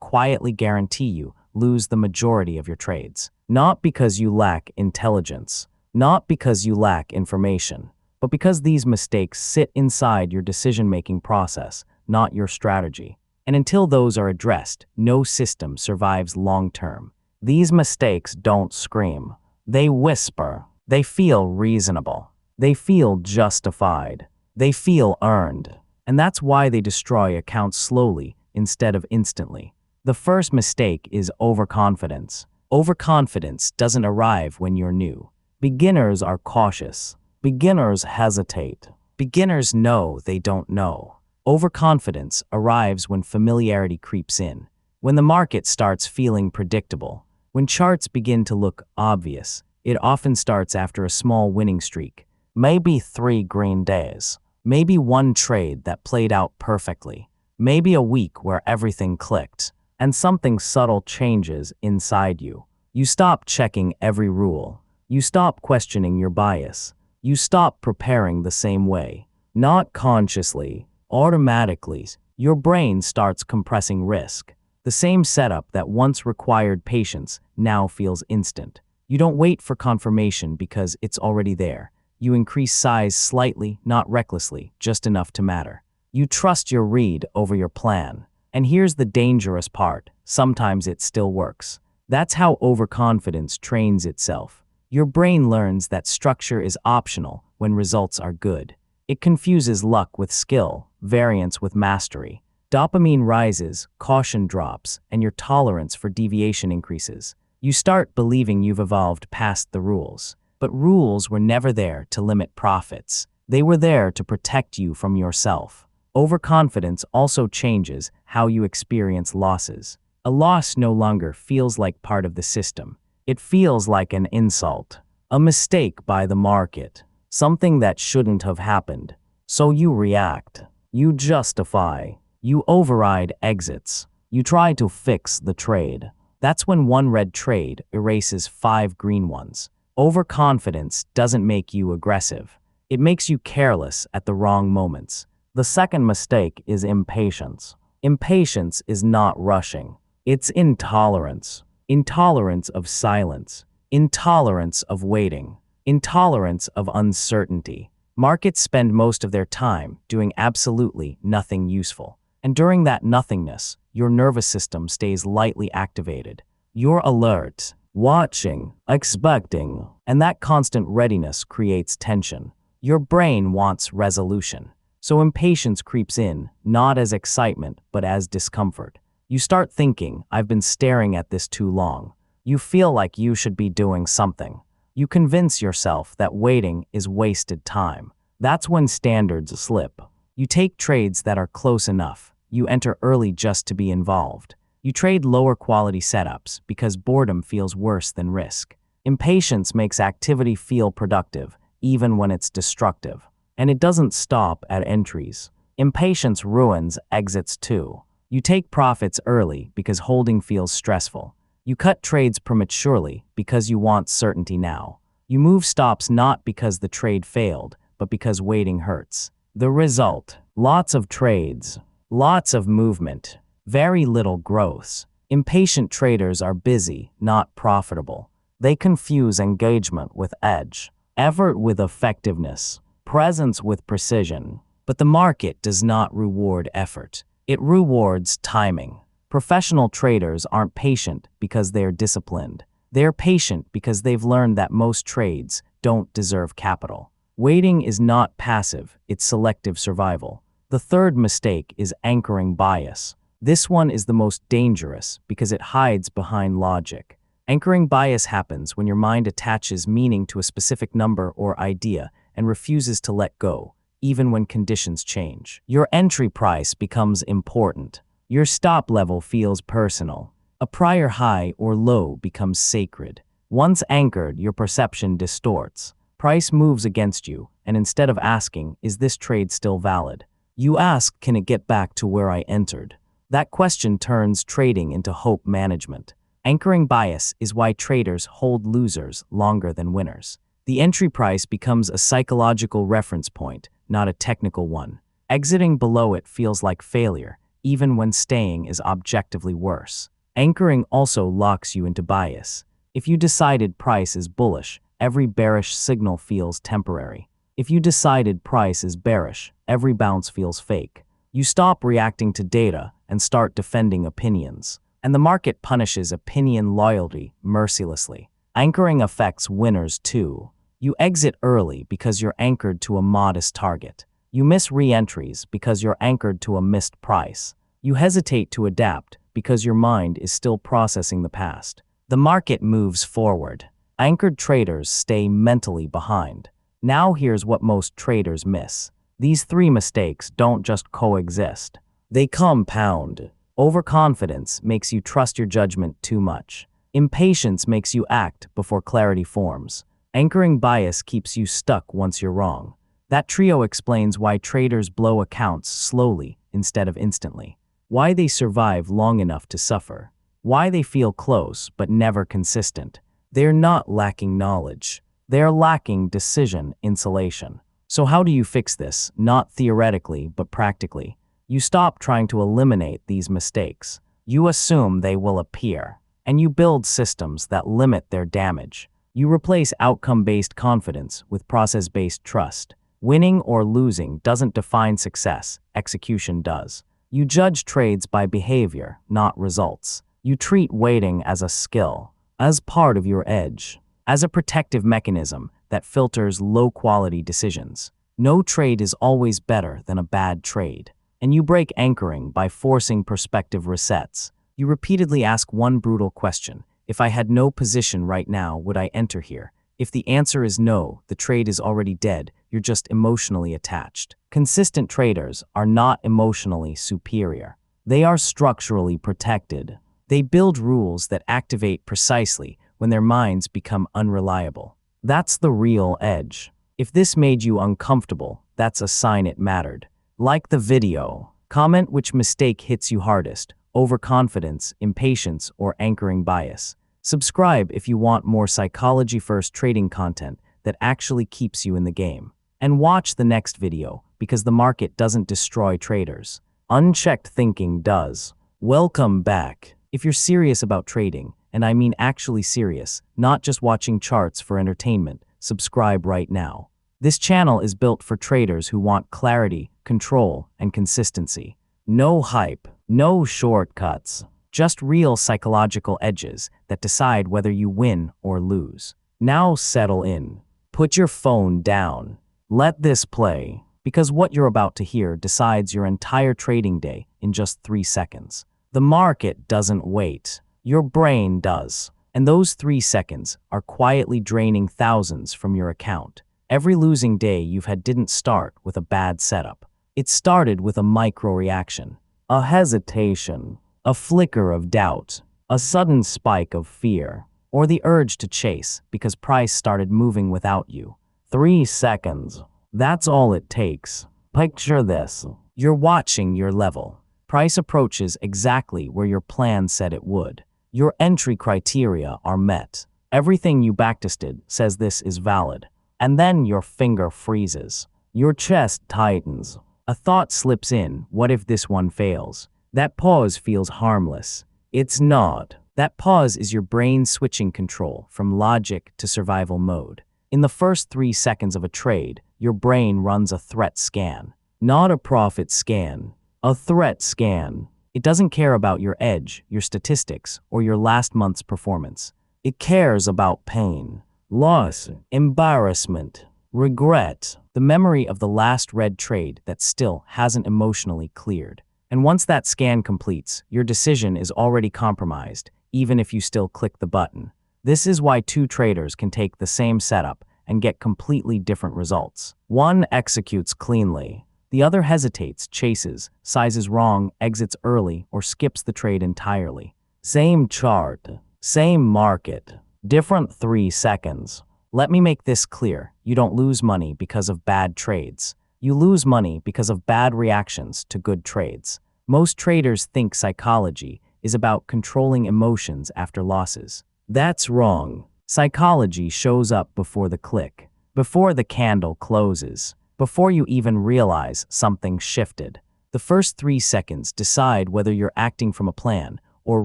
quietly guarantee you lose the majority of your trades. Not because you lack intelligence, not because you lack information, but because these mistakes sit inside your decision-making process, not your strategy. And until those are addressed, no system survives long-term. These mistakes don't scream. They whisper. They feel reasonable. They feel justified. They feel earned. And that's why they destroy accounts slowly instead of instantly. The first mistake is overconfidence. Overconfidence doesn't arrive when you're new. Beginners are cautious. Beginners hesitate. Beginners know they don't know. Overconfidence arrives when familiarity creeps in, when the market starts feeling predictable, when charts begin to look obvious. It often starts after a small winning streak, maybe 3 green days, maybe one trade that played out perfectly, maybe a week where everything clicked, and something subtle changes inside you. You stop checking every rule. You stop questioning your bias. You stop preparing the same way. Not consciously, automatically, your brain starts compressing risk. The same setup that once required patience now feels instant. You don't wait for confirmation because it's already there. You increase size slightly, not recklessly, just enough to matter. You trust your read over your plan. And here's the dangerous part. Sometimes it still works. That's how overconfidence trains itself. Your brain learns that structure is optional when results are good. It confuses luck with skill, variance with mastery. Dopamine rises, caution drops, and your tolerance for deviation increases. You start believing you've evolved past the rules. But rules were never there to limit profits. They were there to protect you from yourself. Overconfidence also changes how you experience losses. A loss no longer feels like part of the system. It feels like an insult, a mistake by the market, something that shouldn't have happened. So you react, you justify, you override exits, you try to fix the trade. That's when one red trade erases 5 green ones. Overconfidence doesn't make you aggressive. It makes you careless at the wrong moments. The second mistake is impatience. Impatience is not rushing. It's intolerance. Intolerance of silence. Intolerance of waiting. Intolerance of uncertainty. Markets spend most of their time doing absolutely nothing useful. And during that nothingness, your nervous system stays lightly activated. You're alert, watching, expecting, and that constant readiness creates tension. Your brain wants resolution. So impatience creeps in, not as excitement, but as discomfort. You start thinking, I've been staring at this too long. You feel like you should be doing something. You convince yourself that waiting is wasted time. That's when standards slip. You take trades that are close enough. You enter early just to be involved. You trade lower quality setups because boredom feels worse than risk. Impatience makes activity feel productive, even when it's destructive. And it doesn't stop at entries. Impatience ruins exits too. You take profits early because holding feels stressful. You cut trades prematurely because you want certainty now. You move stops not because the trade failed, but because waiting hurts. The result: lots of trades, lots of movement, very little growth. Impatient traders are busy, not profitable. They confuse engagement with edge, effort with effectiveness, presence with precision. But the market does not reward effort. It rewards timing. Professional traders aren't patient because they're disciplined. They're patient because they've learned that most trades don't deserve capital. Waiting is not passive, it's selective survival. The third mistake is anchoring bias. This one is the most dangerous because it hides behind logic. Anchoring bias happens when your mind attaches meaning to a specific number or idea and refuses to let go, even when conditions change. Your entry price becomes important. Your stop level feels personal. A prior high or low becomes sacred. Once anchored, your perception distorts. Price moves against you, and instead of asking, is this trade still valid? You ask, can it get back to where I entered? That question turns trading into hope management. Anchoring bias is why traders hold losers longer than winners. The entry price becomes a psychological reference point, not a technical one. Exiting below it feels like failure, even when staying is objectively worse. Anchoring also locks you into bias. If you decided price is bullish, every bearish signal feels temporary. If you decided price is bearish, every bounce feels fake. You stop reacting to data and start defending opinions. And the market punishes opinion loyalty mercilessly. Anchoring affects winners too. You exit early because you're anchored to a modest target. You miss re-entries because you're anchored to a missed price. You hesitate to adapt because your mind is still processing the past. The market moves forward. Anchored traders stay mentally behind. Now here's what most traders miss. These 3 mistakes don't just coexist. They compound. Overconfidence makes you trust your judgment too much. Impatience makes you act before clarity forms. Anchoring bias keeps you stuck once you're wrong. That trio explains why traders blow accounts slowly instead of instantly. Why they survive long enough to suffer. Why they feel close but never consistent. They're not lacking knowledge. They're lacking decision insulation. So how do you fix this? Not theoretically, but practically. You stop trying to eliminate these mistakes. You assume they will appear, and you build systems that limit their damage. You replace outcome-based confidence with process-based trust. Winning or losing doesn't define success, execution does. You judge trades by behavior, not results. You treat waiting as a skill, as part of your edge, as a protective mechanism that filters low-quality decisions. No trade is always better than a bad trade. And you break anchoring by forcing perspective resets. You repeatedly ask one brutal question: if I had no position right now, would I enter here? If the answer is no, the trade is already dead, you're just emotionally attached. Consistent traders are not emotionally superior. They are structurally protected. They build rules that activate precisely when their minds become unreliable. That's the real edge. If this made you uncomfortable, that's a sign it mattered. Like the video. Comment which mistake hits you hardest: overconfidence, impatience, or anchoring bias. Subscribe if you want more psychology-first trading content that actually keeps you in the game. And watch the next video, because the market doesn't destroy traders. Unchecked thinking does. Welcome back. If you're serious about trading, and I mean actually serious, not just watching charts for entertainment, subscribe right now. This channel is built for traders who want clarity, control, and consistency. No hype, no shortcuts, just real psychological edges that decide whether you win or lose. Now settle in. Put your phone down. Let this play, because what you're about to hear decides your entire trading day in just 3 seconds. The market doesn't wait. Your brain does. And those 3 seconds are quietly draining thousands from your account. Every losing day you've had didn't start with a bad setup. It started with a micro-reaction, a hesitation, a flicker of doubt, a sudden spike of fear, or the urge to chase because price started moving without you. 3 seconds. That's all it takes. Picture this. You're watching your level. Price approaches exactly where your plan said it would. Your entry criteria are met. Everything you backtested says this is valid. And then your finger freezes. Your chest tightens. A thought slips in: what if this one fails? That pause feels harmless. It's not. That pause is your brain switching control from logic to survival mode. In the first 3 seconds of a trade, your brain runs a threat scan. Not a profit scan. A threat scan. It doesn't care about your edge, your statistics, or your last month's performance. It cares about pain, loss, embarrassment, regret, the memory of the last red trade that still hasn't emotionally cleared. And once that scan completes, your decision is already compromised, even if you still click the button. This is why 2 traders can take the same setup and get completely different results. One executes cleanly. The other hesitates, chases, sizes wrong, exits early, or skips the trade entirely. Same chart, same market, different 3 seconds. Let me make this clear. You don't lose money because of bad trades. You lose money because of bad reactions to good trades. Most traders think psychology is about controlling emotions after losses. That's wrong. Psychology shows up before the click, before the candle closes, before you even realize something shifted. The first 3 seconds decide whether you're acting from a plan or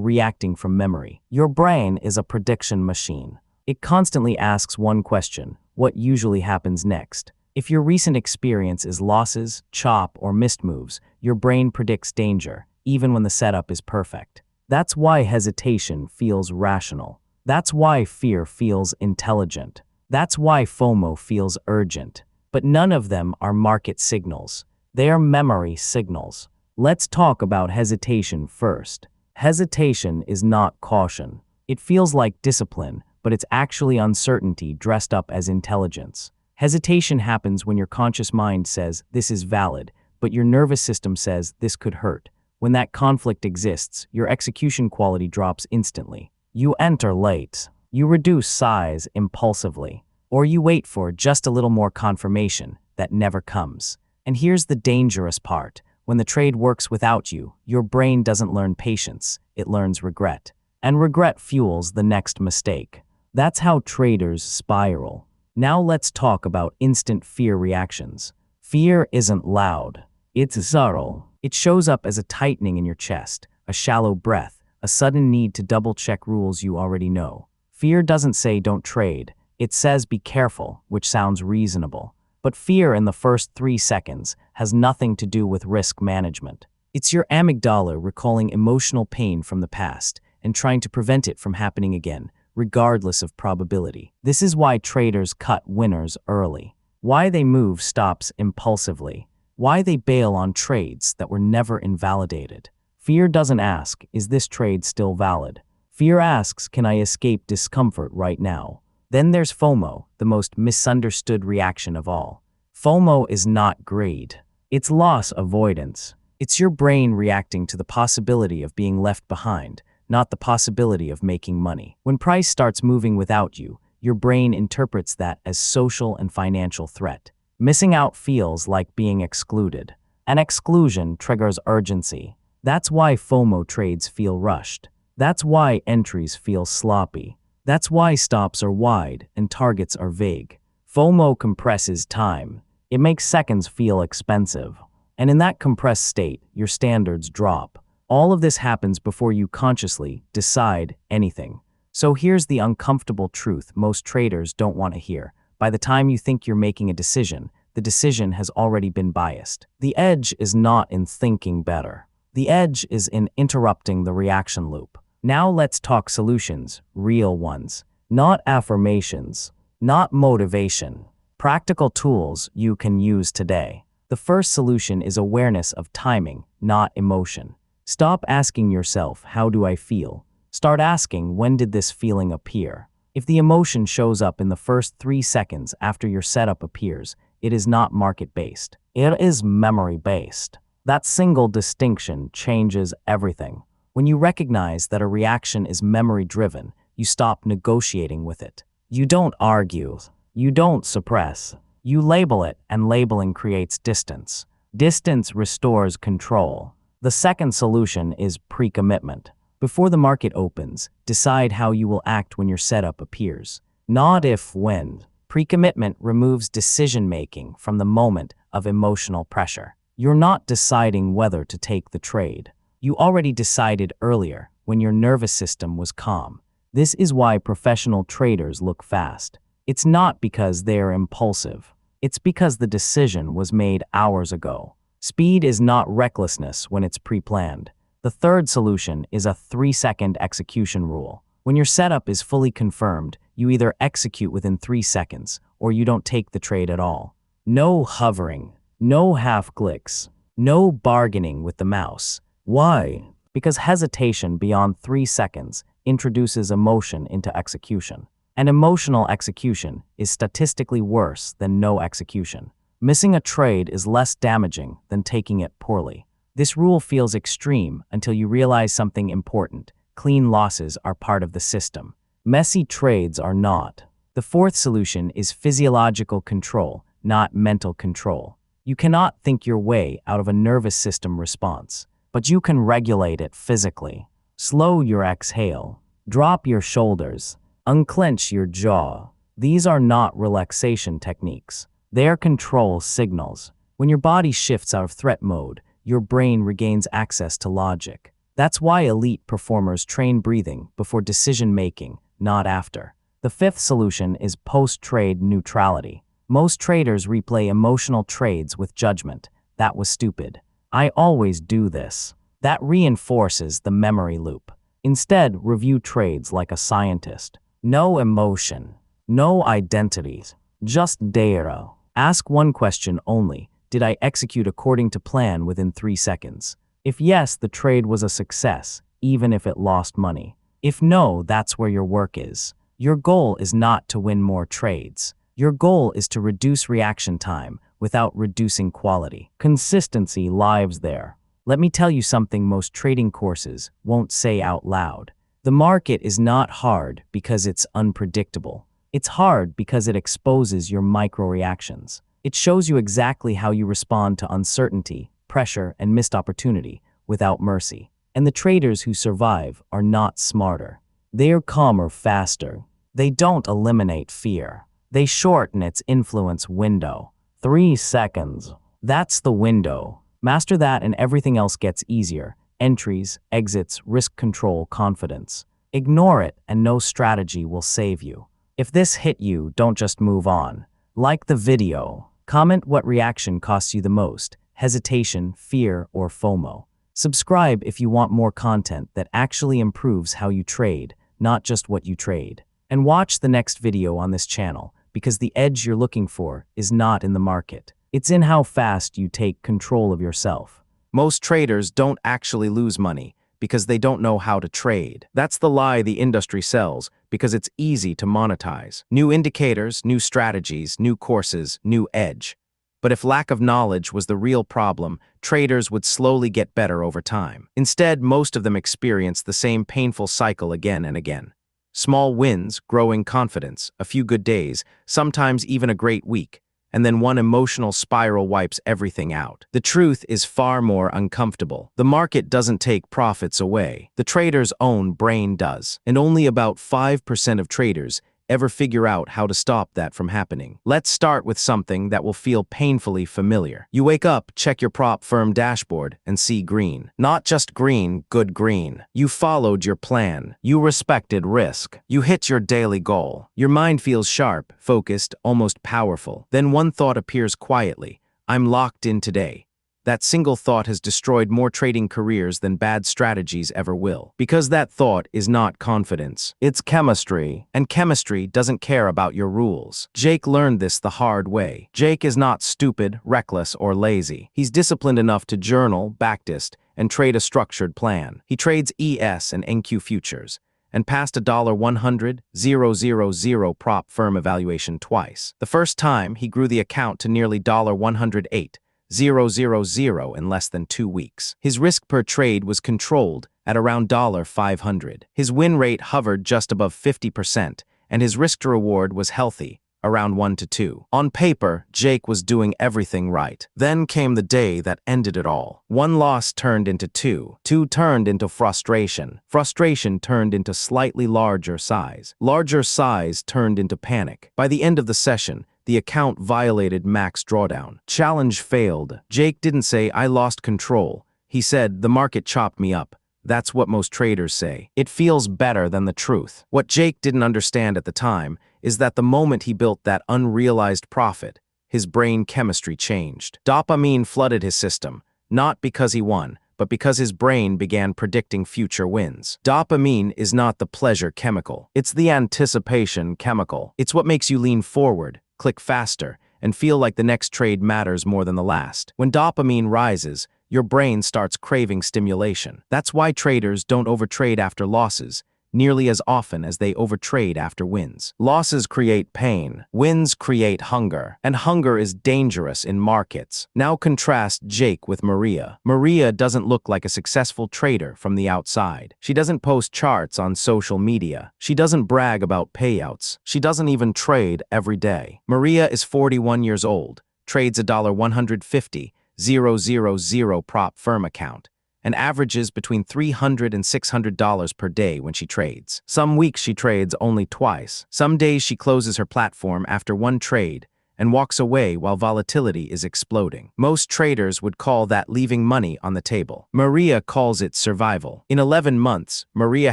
reacting from memory. Your brain is a prediction machine. It constantly asks one question: what usually happens next? If your recent experience is losses, chop, or missed moves, your brain predicts danger, even when the setup is perfect. That's why hesitation feels rational. That's why fear feels intelligent. That's why FOMO feels urgent. But none of them are market signals. They are memory signals. Let's talk about hesitation first. Hesitation is not caution. It feels like discipline, but it's actually uncertainty dressed up as intelligence. Hesitation happens when your conscious mind says, this is valid, but your nervous system says, this could hurt. When that conflict exists, your execution quality drops instantly. You enter late. You reduce size impulsively. Or you wait for just a little more confirmation that never comes. And here's the dangerous part. When the trade works without you, your brain doesn't learn patience, it learns regret. And regret fuels the next mistake. That's how traders spiral. Now let's talk about instant fear reactions. Fear isn't loud. It's subtle. It shows up as a tightening in your chest, a shallow breath, a sudden need to double-check rules you already know. Fear doesn't say don't trade. It says be careful, which sounds reasonable. But fear in the first 3 seconds has nothing to do with risk management. It's your amygdala recalling emotional pain from the past and trying to prevent it from happening again, regardless of probability. This is why traders cut winners early, why they move stops impulsively, why they bail on trades that were never invalidated. Fear doesn't ask, is this trade still valid? Fear asks, can I escape discomfort right now? Then there's FOMO, the most misunderstood reaction of all. FOMO is not greed. It's loss avoidance. It's your brain reacting to the possibility of being left behind, not the possibility of making money. When price starts moving without you, your brain interprets that as social and financial threat. Missing out feels like being excluded. An exclusion triggers urgency. That's why FOMO trades feel rushed. That's why entries feel sloppy. That's why stops are wide and targets are vague. FOMO compresses time. It makes seconds feel expensive. And in that compressed state, your standards drop. All of this happens before you consciously decide anything. So here's the uncomfortable truth most traders don't want to hear. By the time you think you're making a decision, the decision has already been biased. The edge is not in thinking better. The edge is in interrupting the reaction loop. Now let's talk solutions, real ones. Not affirmations, not motivation. Practical tools you can use today. The first solution is awareness of timing, not emotion. Stop asking yourself, how do I feel? Start asking, when did this feeling appear? If the emotion shows up in the first 3 seconds after your setup appears, it is not market-based. It is memory-based. That single distinction changes everything. When you recognize that a reaction is memory-driven, you stop negotiating with it. You don't argue. You don't suppress. You label it, and labeling creates distance. Distance restores control. The second solution is pre-commitment. Before the market opens, decide how you will act when your setup appears. Not if, when. Pre-commitment removes decision-making from the moment of emotional pressure. You're not deciding whether to take the trade. You already decided earlier, when your nervous system was calm. This is why professional traders look fast. It's not because they are impulsive. It's because the decision was made hours ago. Speed is not recklessness when it's pre-planned. The third solution is a 3-second execution rule. When your setup is fully confirmed, you either execute within 3 seconds, or you don't take the trade at all. No hovering, no half clicks, no bargaining with the mouse. Why? Because hesitation beyond 3 seconds introduces emotion into execution. And emotional execution is statistically worse than no execution. Missing a trade is less damaging than taking it poorly. This rule feels extreme until you realize something important. Clean losses are part of the system. Messy trades are not. The fourth solution is physiological control, not mental control. You cannot think your way out of a nervous system response, but you can regulate it physically. Slow your exhale. Drop your shoulders. Unclench your jaw. These are not relaxation techniques. They are control signals. When your body shifts out of threat mode, your brain regains access to logic. That's why elite performers train breathing before decision-making, not after. The fifth solution is post-trade neutrality. Most traders replay emotional trades with judgment. That was stupid. I always do this. That reinforces the memory loop. Instead, review trades like a scientist. No emotion, no identities, just data. Ask one question only. Did I execute according to plan within 3 seconds? If yes, the trade was a success, even if it lost money. If no, that's where your work is. Your goal is not to win more trades. Your goal is to reduce reaction time without reducing quality. Consistency lives there. Let me tell you something most trading courses won't say out loud. The market is not hard because it's unpredictable. It's hard because it exposes your micro-reactions. It shows you exactly how you respond to uncertainty, pressure, and missed opportunity without mercy. And the traders who survive are not smarter. They are calmer faster. They don't eliminate fear. They shorten its influence window. 3 seconds. That's the window. Master that and everything else gets easier. Entries, exits, risk control, confidence. Ignore it and no strategy will save you. If this hit you, don't just move on. Like the video. Comment what reaction costs you the most: hesitation, fear, or FOMO. Subscribe if you want more content that actually improves how you trade, not just what you trade. And watch the next video on this channel, because the edge you're looking for is not in the market. It's in how fast you take control of yourself. Most traders don't actually lose money because they don't know how to trade. That's the lie the industry sells, because it's easy to monetize. New indicators, new strategies, new courses, new edge. But if lack of knowledge was the real problem, traders would slowly get better over time. Instead, most of them experience the same painful cycle again and again. Small wins, growing confidence, a few good days, sometimes even a great week, and then one emotional spiral wipes everything out. The truth is far more uncomfortable. The market doesn't take profits away. The trader's own brain does. And only about 5% of traders ever figure out how to stop that from happening. Let's start with something that will feel painfully familiar. You wake up, check your prop firm dashboard, and see green. Not just green, good green. You followed your plan. You respected risk. You hit your daily goal. Your mind feels sharp, focused, almost powerful. Then one thought appears quietly: I'm locked in today. That single thought has destroyed more trading careers than bad strategies ever will. Because that thought is not confidence. It's chemistry. And chemistry doesn't care about your rules. Jake learned this the hard way. Jake is not stupid, reckless, or lazy. He's disciplined enough to journal, backtest, and trade a structured plan. He trades ES and NQ futures, and passed a $100,000 prop firm evaluation twice. The first time, he grew the account to nearly $108,000 in less than 2 weeks. His risk per trade was controlled at around $500. His win rate hovered just above 50%, and his risk to reward was healthy, around 1 to 2. On paper, Jake was doing everything right. Then came the day that ended it all. One loss turned into two. Two turned into frustration. Frustration turned into slightly larger size. Larger size turned into panic. By the end of the session, the account violated max drawdown. Challenge failed. Jake didn't say, "I lost control." He said, "The market chopped me up." That's what most traders say. It feels better than the truth. What Jake didn't understand at the time is that the moment he built that unrealized profit, his brain chemistry changed. Dopamine flooded his system, not because he won, but because his brain began predicting future wins. Dopamine is not the pleasure chemical. It's the anticipation chemical. It's what makes you lean forward, click faster, and feel like the next trade matters more than the last. When dopamine rises, your brain starts craving stimulation. That's why traders don't overtrade after losses nearly as often as they overtrade after wins. Losses create pain, wins create hunger, and hunger is dangerous in markets. Now contrast Jake with Maria. Maria doesn't look like a successful trader from the outside. She doesn't post charts on social media. She doesn't brag about payouts. She doesn't even trade every day. Maria is 41 years old, trades a $150,000 prop firm account, and averages between $300 and $600 per day when she trades. Some weeks she trades only twice. Some days she closes her platform after one trade and walks away while volatility is exploding. Most traders would call that leaving money on the table. Maria calls it survival. In 11 months, Maria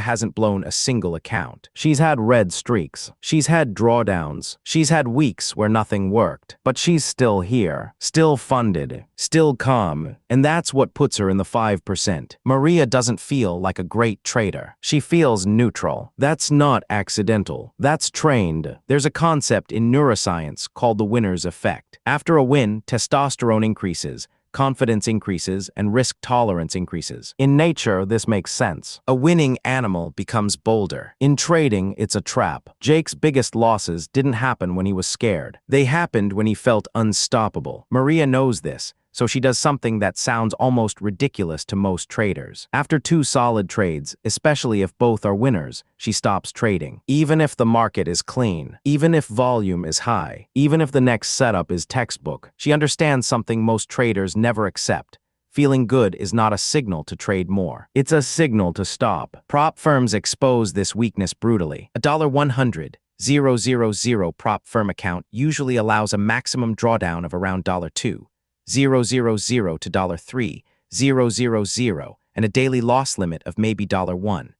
hasn't blown a single account. She's had red streaks. She's had drawdowns. She's had weeks where nothing worked. But she's still here, still funded, still calm, and that's what puts her in the 5%. Maria doesn't feel like a great trader. She feels neutral. That's not accidental. That's trained. There's a concept in neuroscience called the winner's effect. After a win, testosterone increases, confidence increases, and risk tolerance increases. In nature, this makes sense. A winning animal becomes bolder. In trading, it's a trap. Jake's biggest losses didn't happen when he was scared. They happened when he felt unstoppable. Maria knows this, so she does something that sounds almost ridiculous to most traders. After 2 solid trades, especially if both are winners, she stops trading. Even if the market is clean, even if volume is high, even if the next setup is textbook, she understands something most traders never accept. Feeling good is not a signal to trade more. It's a signal to stop. Prop firms expose this weakness brutally. A $100,000 000 prop firm account usually allows a maximum drawdown of around $2,000 to $3,000 and a daily loss limit of maybe $1,000.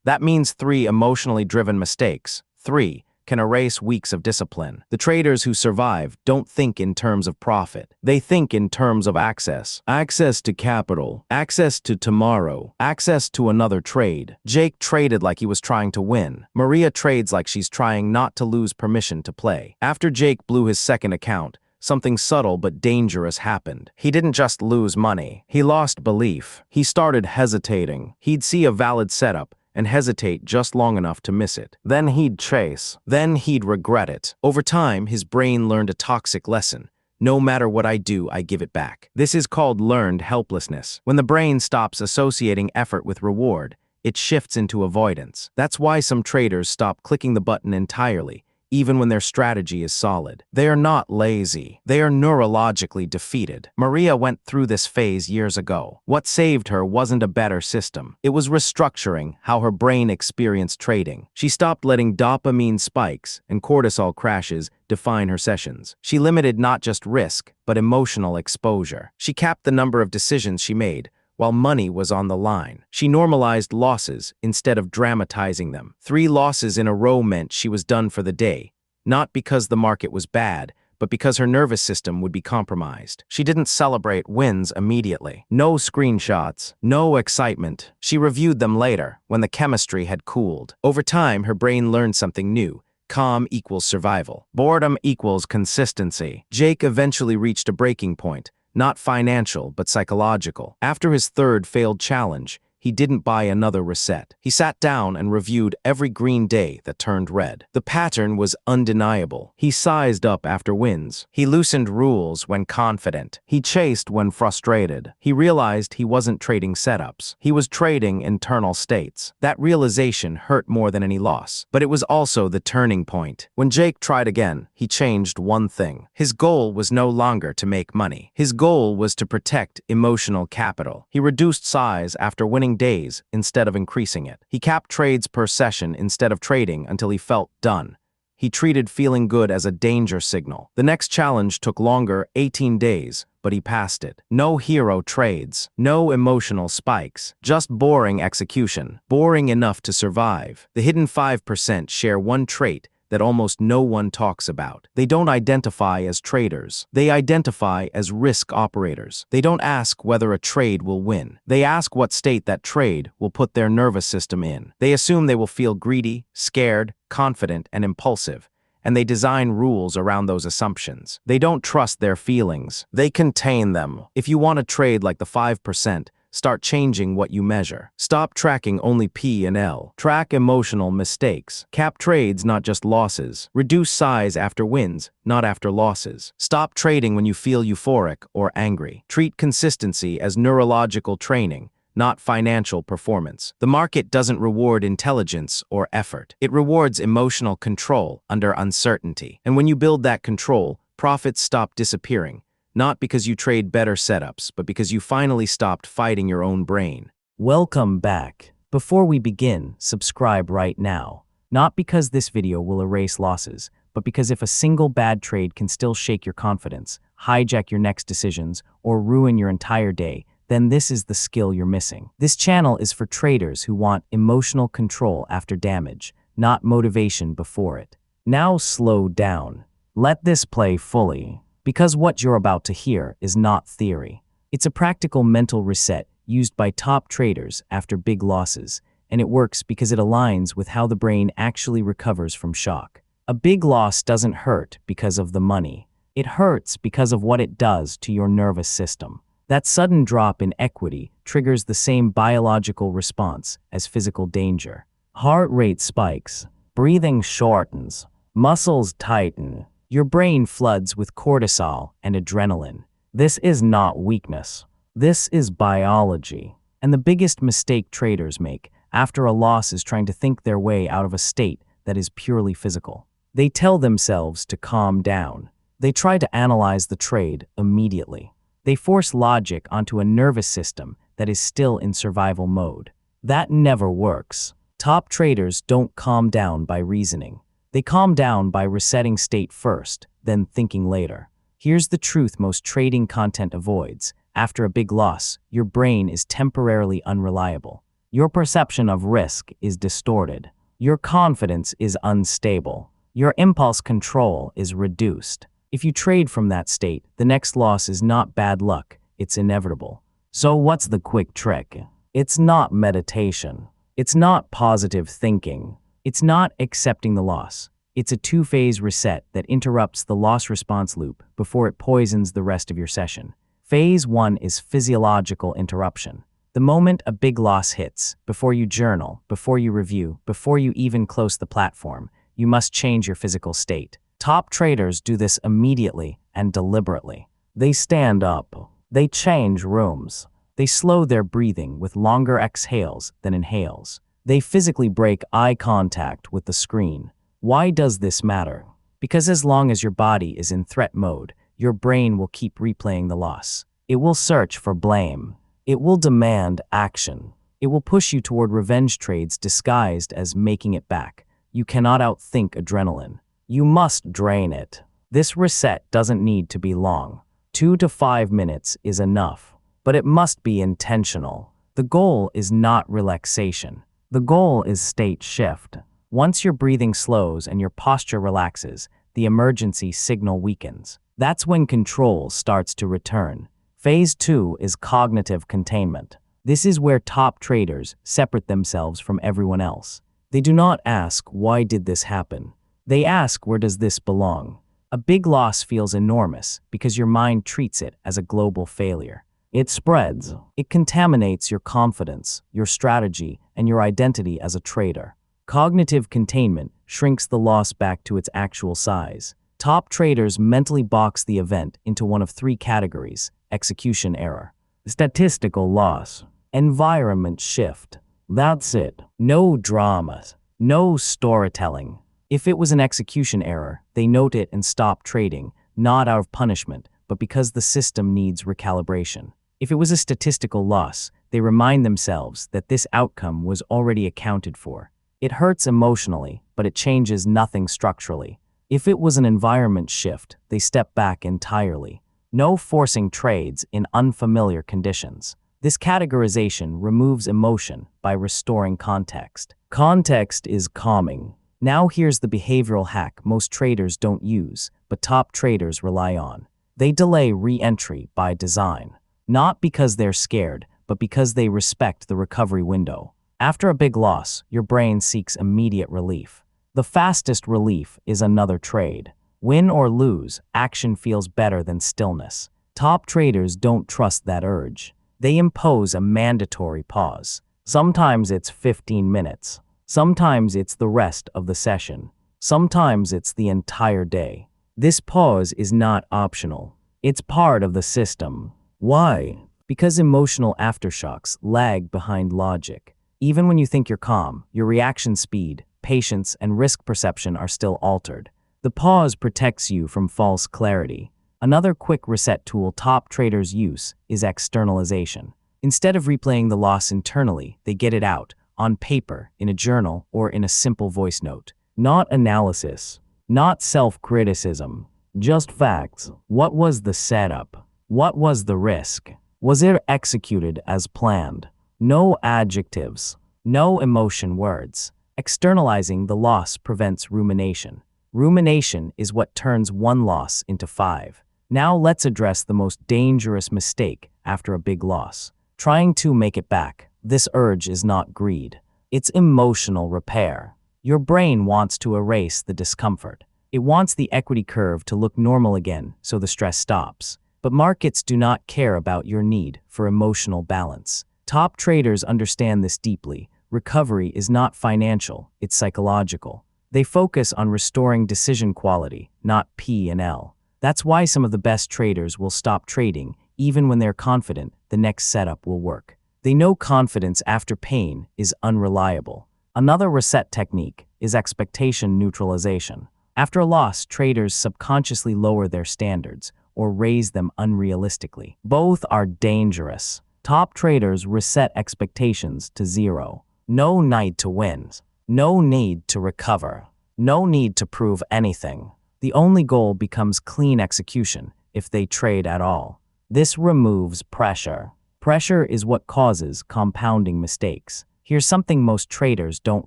That means 3 emotionally driven mistakes, 3, can erase weeks of discipline. The traders who survive don't think in terms of profit. They think in terms of access. Access to capital, access to tomorrow, access to another trade. Jake traded like he was trying to win. Maria trades like she's trying not to lose permission to play. After Jake blew his second account, something subtle but dangerous happened. He didn't just lose money. He lost belief. He started hesitating. He'd see a valid setup and hesitate just long enough to miss it. Then he'd chase. Then he'd regret it. Over time, his brain learned a toxic lesson. No matter what I do, I give it back. This is called learned helplessness. When the brain stops associating effort with reward, it shifts into avoidance. That's why some traders stop clicking the button entirely, even when their strategy is solid. They are not lazy. They are neurologically defeated. Maria went through this phase years ago. What saved her wasn't a better system. It was restructuring how her brain experienced trading. She stopped letting dopamine spikes and cortisol crashes define her sessions. She limited not just risk, but emotional exposure. She capped the number of decisions she made, while money was on the line. She normalized losses instead of dramatizing them. 3 losses in a row meant she was done for the day, not because the market was bad, but because her nervous system would be compromised. She didn't celebrate wins immediately. No screenshots, no excitement. She reviewed them later, when the chemistry had cooled. Over time, her brain learned something new. Calm equals survival. Boredom equals consistency. Jake eventually reached a breaking point. Not financial, but psychological. After his third failed challenge, he didn't buy another reset. He sat down and reviewed every green day that turned red. The pattern was undeniable. He sized up after wins. He loosened rules when confident. He chased when frustrated. He realized he wasn't trading setups. He was trading internal states. That realization hurt more than any loss. But it was also the turning point. When Jake tried again, he changed one thing. His goal was no longer to make money. His goal was to protect emotional capital. He reduced size after winning days instead of increasing it. He capped trades per session instead of trading until he felt done. He treated feeling good as a danger signal. The next challenge took longer, 18 days, but he passed it. No hero trades, no emotional spikes, just boring execution, boring enough to survive. The hidden 5% share one trait that almost no one talks about. They don't identify as traders. They identify as risk operators. They don't ask whether a trade will win. They ask what state that trade will put their nervous system in. They assume they will feel greedy, scared, confident, and impulsive, and they design rules around those assumptions. They don't trust their feelings. They contain them. If you want to trade like the 5%, start changing what you measure. Stop tracking only P and L. Track emotional mistakes. Cap trades, not just losses. Reduce size after wins, not after losses. Stop trading when you feel euphoric or angry. Treat consistency as neurological training, not financial performance. The market doesn't reward intelligence or effort. It rewards emotional control under uncertainty. And when you build that control, profits stop disappearing. Not because you trade better setups, but because you finally stopped fighting your own brain. Welcome back. Before we begin, subscribe right now. Not because this video will erase losses, but because if a single bad trade can still shake your confidence, hijack your next decisions, or ruin your entire day, then this is the skill you're missing. This channel is for traders who want emotional control after damage, not motivation before it. Now slow down. Let this play fully. Because what you're about to hear is not theory. It's a practical mental reset used by top traders after big losses, and it works because it aligns with how the brain actually recovers from shock. A big loss doesn't hurt because of the money. It hurts because of what it does to your nervous system. That sudden drop in equity triggers the same biological response as physical danger. Heart rate spikes, breathing shortens, muscles tighten. Your brain floods with cortisol and adrenaline. This is not weakness. This is biology. And the biggest mistake traders make after a loss is trying to think their way out of a state that is purely physical. They tell themselves to calm down. They try to analyze the trade immediately. They force logic onto a nervous system that is still in survival mode. That never works. Top traders don't calm down by reasoning. They calm down by resetting state first, then thinking later. Here's the truth most trading content avoids. After a big loss, your brain is temporarily unreliable. Your perception of risk is distorted. Your confidence is unstable. Your impulse control is reduced. If you trade from that state, the next loss is not bad luck, it's inevitable. So what's the quick trick? It's not meditation. It's not positive thinking. It's not accepting the loss. It's a two-phase reset that interrupts the loss response loop before it poisons the rest of your session. Phase 1 is physiological interruption. The moment a big loss hits, before you journal, before you review, before you even close the platform, you must change your physical state. Top traders do this immediately and deliberately. They stand up. They change rooms. They slow their breathing with longer exhales than inhales. They physically break eye contact with the screen. Why does this matter? Because as long as your body is in threat mode, your brain will keep replaying the loss. It will search for blame. It will demand action. It will push you toward revenge trades disguised as making it back. You cannot outthink adrenaline. You must drain it. This reset doesn't need to be long. 2 to 5 minutes is enough, but it must be intentional. The goal is not relaxation. The goal is state shift. Once your breathing slows and your posture relaxes, the emergency signal weakens. That's when control starts to return. Phase 2 is cognitive containment. This is where top traders separate themselves from everyone else. They do not ask, why did this happen? They ask, where does this belong? A big loss feels enormous because your mind treats it as a global failure. It spreads. It contaminates your confidence, your strategy, and your identity as a trader. Cognitive containment shrinks the loss back to its actual size. Top traders mentally box the event into one of 3 categories: execution error, statistical loss, environment shift. That's it. No dramas. No storytelling. If it was an execution error, they note it and stop trading, not out of punishment, but because the system needs recalibration. If it was a statistical loss, they remind themselves that this outcome was already accounted for. It hurts emotionally, but it changes nothing structurally. If it was an environment shift, they step back entirely. No forcing trades in unfamiliar conditions. This categorization removes emotion by restoring context. Context is calming. Now here's the behavioral hack most traders don't use, but top traders rely on. They delay re-entry by design. Not because they're scared, but because they respect the recovery window. After a big loss, your brain seeks immediate relief. The fastest relief is another trade. Win or lose, action feels better than stillness. Top traders don't trust that urge. They impose a mandatory pause. Sometimes it's 15 minutes. Sometimes it's the rest of the session. Sometimes it's the entire day. This pause is not optional. It's part of the system. Why? Because emotional aftershocks lag behind logic. Even when you think you're calm, your reaction speed, patience, and risk perception are still altered. The pause protects you from false clarity. Another quick reset tool top traders use is externalization. Instead of replaying the loss internally, they get it out, on paper, in a journal, or in a simple voice note. Not analysis, not self-criticism, just facts. What was the setup? What was the risk? Was it executed as planned? No adjectives, no emotion words. Externalizing the loss prevents rumination. Rumination is what turns one loss into 5. Now let's address the most dangerous mistake after a big loss. Trying to make it back. This urge is not greed. It's emotional repair. Your brain wants to erase the discomfort. It wants the equity curve to look normal again so the stress stops. But markets do not care about your need for emotional balance. Top traders understand this deeply. Recovery is not financial, it's psychological. They focus on restoring decision quality, not P&L. That's why some of the best traders will stop trading, even when they're confident the next setup will work. They know confidence after pain is unreliable. Another reset technique is expectation neutralization. After a loss, traders subconsciously lower their standards or raise them unrealistically. Both are dangerous. Top traders reset expectations to 0. No need to win. No need to recover. No need to prove anything. The only goal becomes clean execution, if they trade at all. This removes pressure. Pressure is what causes compounding mistakes. Here's something most traders don't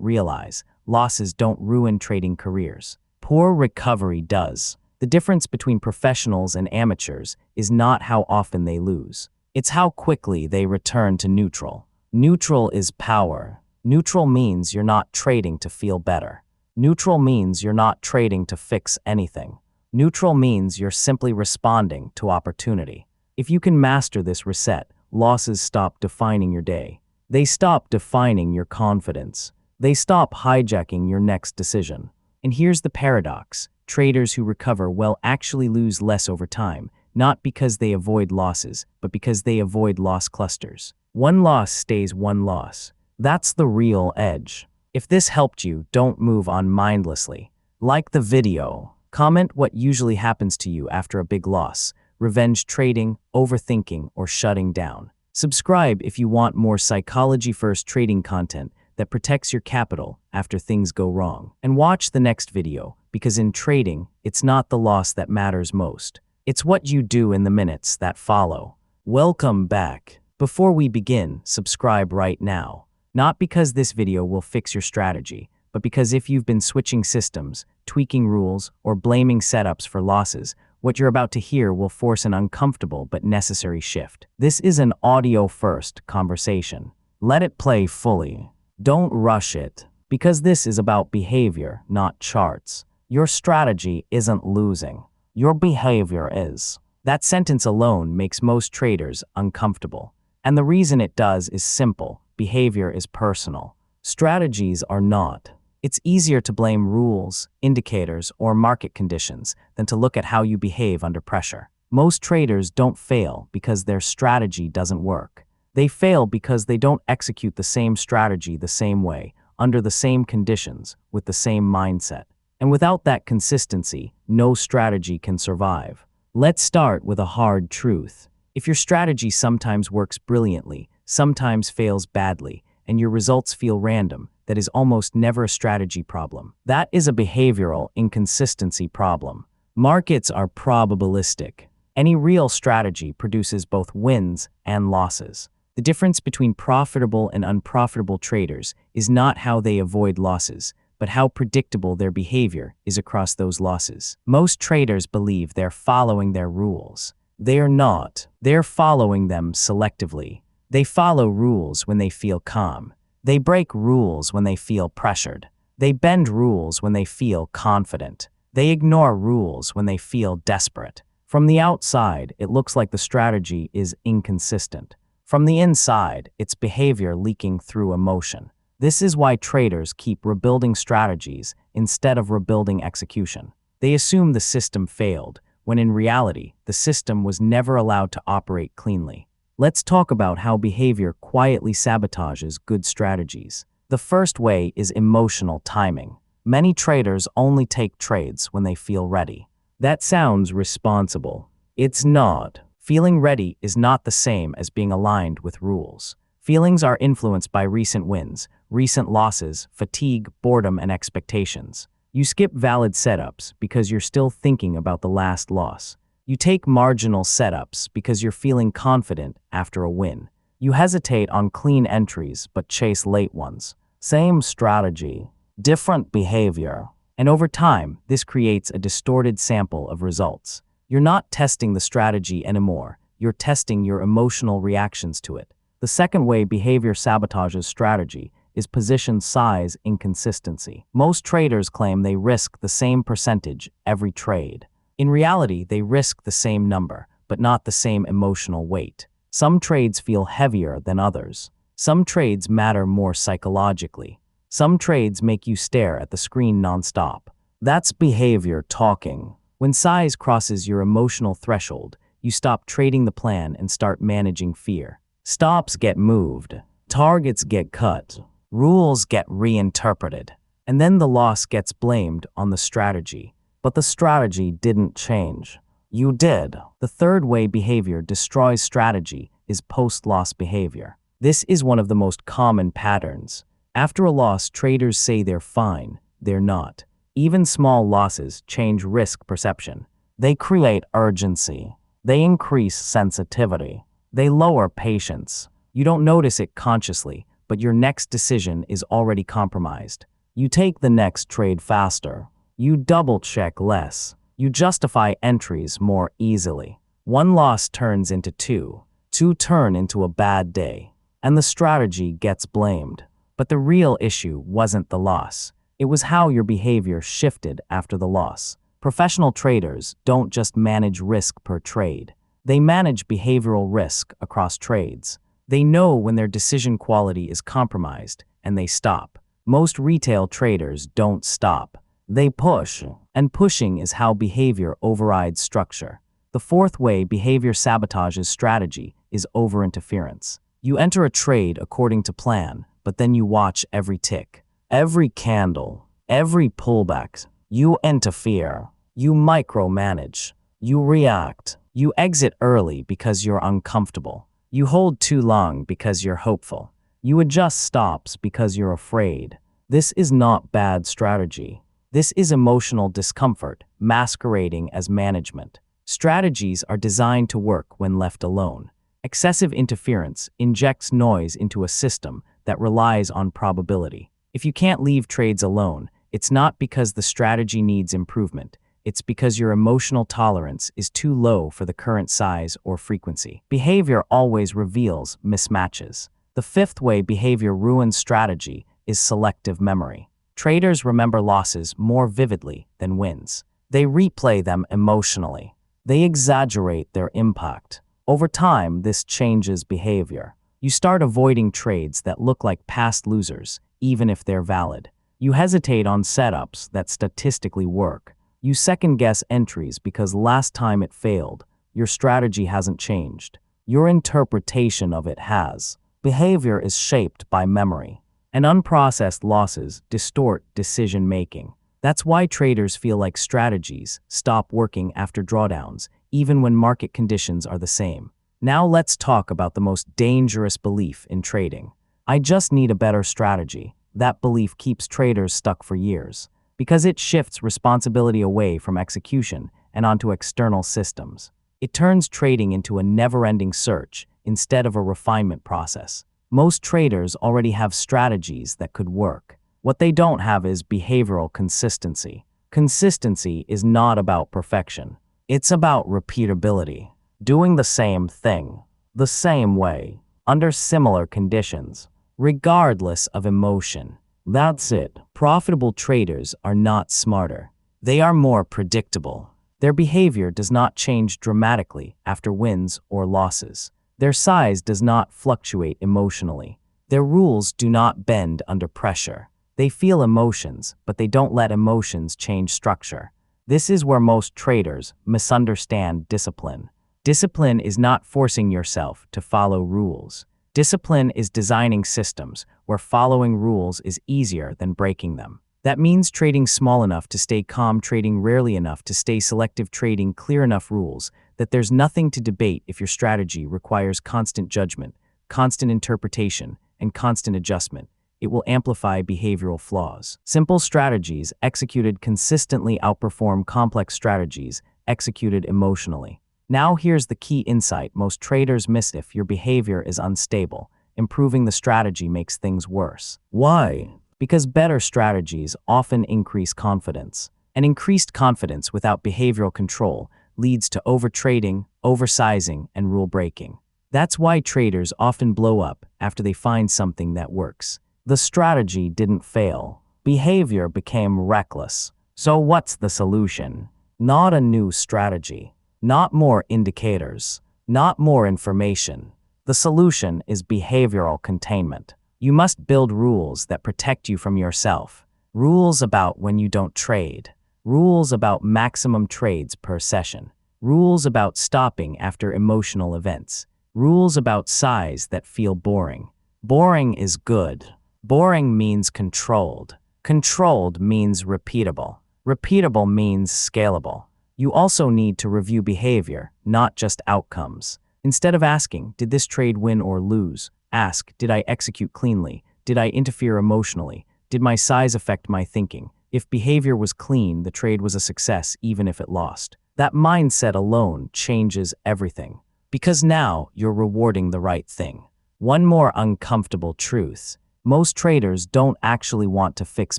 realize. Losses don't ruin trading careers. Poor recovery does. The difference between professionals and amateurs is not how often they lose. It's how quickly they return to neutral. Neutral is power. Neutral means you're not trading to feel better. Neutral means you're not trading to fix anything. Neutral means you're simply responding to opportunity. If you can master this reset, losses stop defining your day. They stop defining your confidence. They stop hijacking your next decision. And here's the paradox. Traders who recover will actually lose less over time, not because they avoid losses, but because they avoid loss clusters. One loss stays one loss. That's the real edge. If this helped you, don't move on mindlessly. Like the video. Comment what usually happens to you after a big loss. Revenge trading, overthinking, or shutting down. Subscribe if you want more psychology-first trading content that protects your capital after things go wrong. And watch the next video, because in trading, it's not the loss that matters most. It's what you do in the minutes that follow. Welcome back. Before we begin, subscribe right now. Not because this video will fix your strategy, but because if you've been switching systems, tweaking rules, or blaming setups for losses, what you're about to hear will force an uncomfortable but necessary shift. This is an audio-first conversation. Let it play fully. Don't rush it, because this is about behavior, not charts. Your strategy isn't losing. Your behavior is. That sentence alone makes most traders uncomfortable. And the reason it does is simple. Behavior is personal. Strategies are not. It's easier to blame rules, indicators, or market conditions than to look at how you behave under pressure. Most traders don't fail because their strategy doesn't work. They fail because they don't execute the same strategy the same way, under the same conditions, with the same mindset. And without that consistency, no strategy can survive. Let's start with a hard truth. If your strategy sometimes works brilliantly, sometimes fails badly, and your results feel random, that is almost never a strategy problem. That is a behavioral inconsistency problem. Markets are probabilistic. Any real strategy produces both wins and losses. The difference between profitable and unprofitable traders is not how they avoid losses, but how predictable their behavior is across those losses. Most traders believe they're following their rules. They're not. They're following them selectively. They follow rules when they feel calm. They break rules when they feel pressured. They bend rules when they feel confident. They ignore rules when they feel desperate. From the outside, it looks like the strategy is inconsistent. From the inside, it's behavior leaking through emotion. This is why traders keep rebuilding strategies instead of rebuilding execution. They assume the system failed, when in reality, the system was never allowed to operate cleanly. Let's talk about how behavior quietly sabotages good strategies. The first way is emotional timing. Many traders only take trades when they feel ready. That sounds responsible. It's not. Feeling ready is not the same as being aligned with rules. Feelings are influenced by recent wins, recent losses, fatigue, boredom, and expectations. You skip valid setups because you're still thinking about the last loss. You take marginal setups because you're feeling confident after a win. You hesitate on clean entries but chase late ones. Same strategy, different behavior. And over time, this creates a distorted sample of results. You're not testing the strategy anymore. You're testing your emotional reactions to it. The second way behavior sabotages strategy is position size inconsistency. Most traders claim they risk the same percentage every trade. In reality, they risk the same number, but not the same emotional weight. Some trades feel heavier than others. Some trades matter more psychologically. Some trades make you stare at the screen nonstop. That's behavior talking. When size crosses your emotional threshold, you stop trading the plan and start managing fear. Stops get moved. Targets get cut. Rules get reinterpreted. And then the loss gets blamed on the strategy. But the strategy didn't change. You did. The third way behavior destroys strategy is post-loss behavior. This is one of the most common patterns. After a loss, traders say they're fine. They're not. Even small losses change risk perception. They create urgency. They increase sensitivity. They lower patience. You don't notice it consciously, but your next decision is already compromised. You take the next trade faster. You double-check less. You justify entries more easily. One loss turns into two. Two turn into a bad day. And the strategy gets blamed. But the real issue wasn't the loss. It was how your behavior shifted after the loss. Professional traders don't just manage risk per trade. They manage behavioral risk across trades. They know when their decision quality is compromised, and they stop. Most retail traders don't stop. They push, and pushing is how behavior overrides structure. The fourth way behavior sabotages strategy is overinterference. You enter a trade according to plan, but then you watch every tick, every candle, every pullback. You interfere. You micromanage. You react. You exit early because you're uncomfortable. You hold too long because you're hopeful. You adjust stops because you're afraid. This is not bad strategy. This is emotional discomfort masquerading as management. Strategies are designed to work when left alone. Excessive interference injects noise into a system that relies on probability. If you can't leave trades alone, it's not because the strategy needs improvement. It's because your emotional tolerance is too low for the current size or frequency. Behavior always reveals mismatches. The fifth way behavior ruins strategy is selective memory. Traders remember losses more vividly than wins. They replay them emotionally. They exaggerate their impact. Over time, this changes behavior. You start avoiding trades that look like past losers, even if they're valid. You hesitate on setups that statistically work. You second-guess entries because last time it failed. Your strategy hasn't changed. Your interpretation of it has. Behavior is shaped by memory, and unprocessed losses distort decision-making. That's why traders feel like strategies stop working after drawdowns, even when market conditions are the same. Now let's talk about the most dangerous belief in trading. I just need a better strategy. That belief keeps traders stuck for years, because it shifts responsibility away from execution and onto external systems. It turns trading into a never-ending search instead of a refinement process. Most traders already have strategies that could work. What they don't have is behavioral consistency. Consistency is not about perfection. It's about repeatability. Doing the same thing, the same way, under similar conditions, regardless of emotion. That's it. Profitable traders are not smarter. They are more predictable. Their behavior does not change dramatically after wins or losses. Their size does not fluctuate emotionally. Their rules do not bend under pressure. They feel emotions, but they don't let emotions change structure. This is where most traders misunderstand discipline. Discipline is not forcing yourself to follow rules. Discipline is designing systems where following rules is easier than breaking them. That means trading small enough to stay calm, trading rarely enough to stay selective, trading clear enough rules that there's nothing to debate if your strategy requires constant judgment, constant interpretation, and constant adjustment. It will amplify behavioral flaws. Simple strategies executed consistently outperform complex strategies executed emotionally. Now here's the key insight most traders miss: if your behavior is unstable, improving the strategy makes things worse. Why? Because better strategies often increase confidence. And increased confidence without behavioral control leads to overtrading, oversizing, and rule breaking. That's why traders often blow up after they find something that works. The strategy didn't fail. Behavior became reckless. So what's the solution? Not a new strategy. Not more indicators. Not more information. The solution is behavioral containment. You must build rules that protect you from yourself. Rules about when you don't trade. Rules about maximum trades per session. Rules about stopping after emotional events. Rules about size that feel boring. Boring is good. Boring means controlled. Controlled means repeatable. Repeatable means scalable. You also need to review behavior, not just outcomes. Instead of asking, did this trade win or lose? Ask, did I execute cleanly? Did I interfere emotionally? Did my size affect my thinking? If behavior was clean, the trade was a success even if it lost. That mindset alone changes everything. Because now you're rewarding the right thing. One more uncomfortable truth. Most traders don't actually want to fix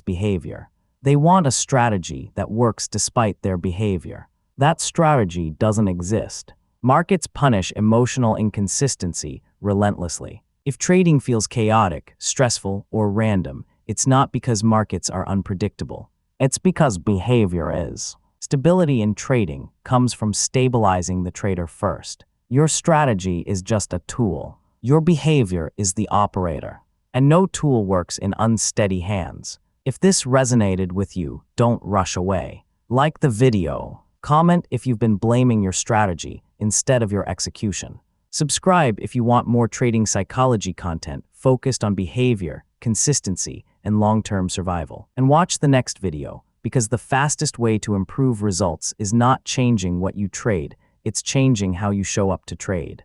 behavior. They want a strategy that works despite their behavior. That strategy doesn't exist. Markets punish emotional inconsistency relentlessly. If trading feels chaotic, stressful, or random, it's not because markets are unpredictable. It's because behavior is. Stability in trading comes from stabilizing the trader first. Your strategy is just a tool. Your behavior is the operator. And no tool works in unsteady hands. If this resonated with you, don't rush away. Like the video. Comment if you've been blaming your strategy instead of your execution. Subscribe if you want more trading psychology content focused on behavior, consistency, and long-term survival. And watch the next video, because the fastest way to improve results is not changing what you trade, it's changing how you show up to trade.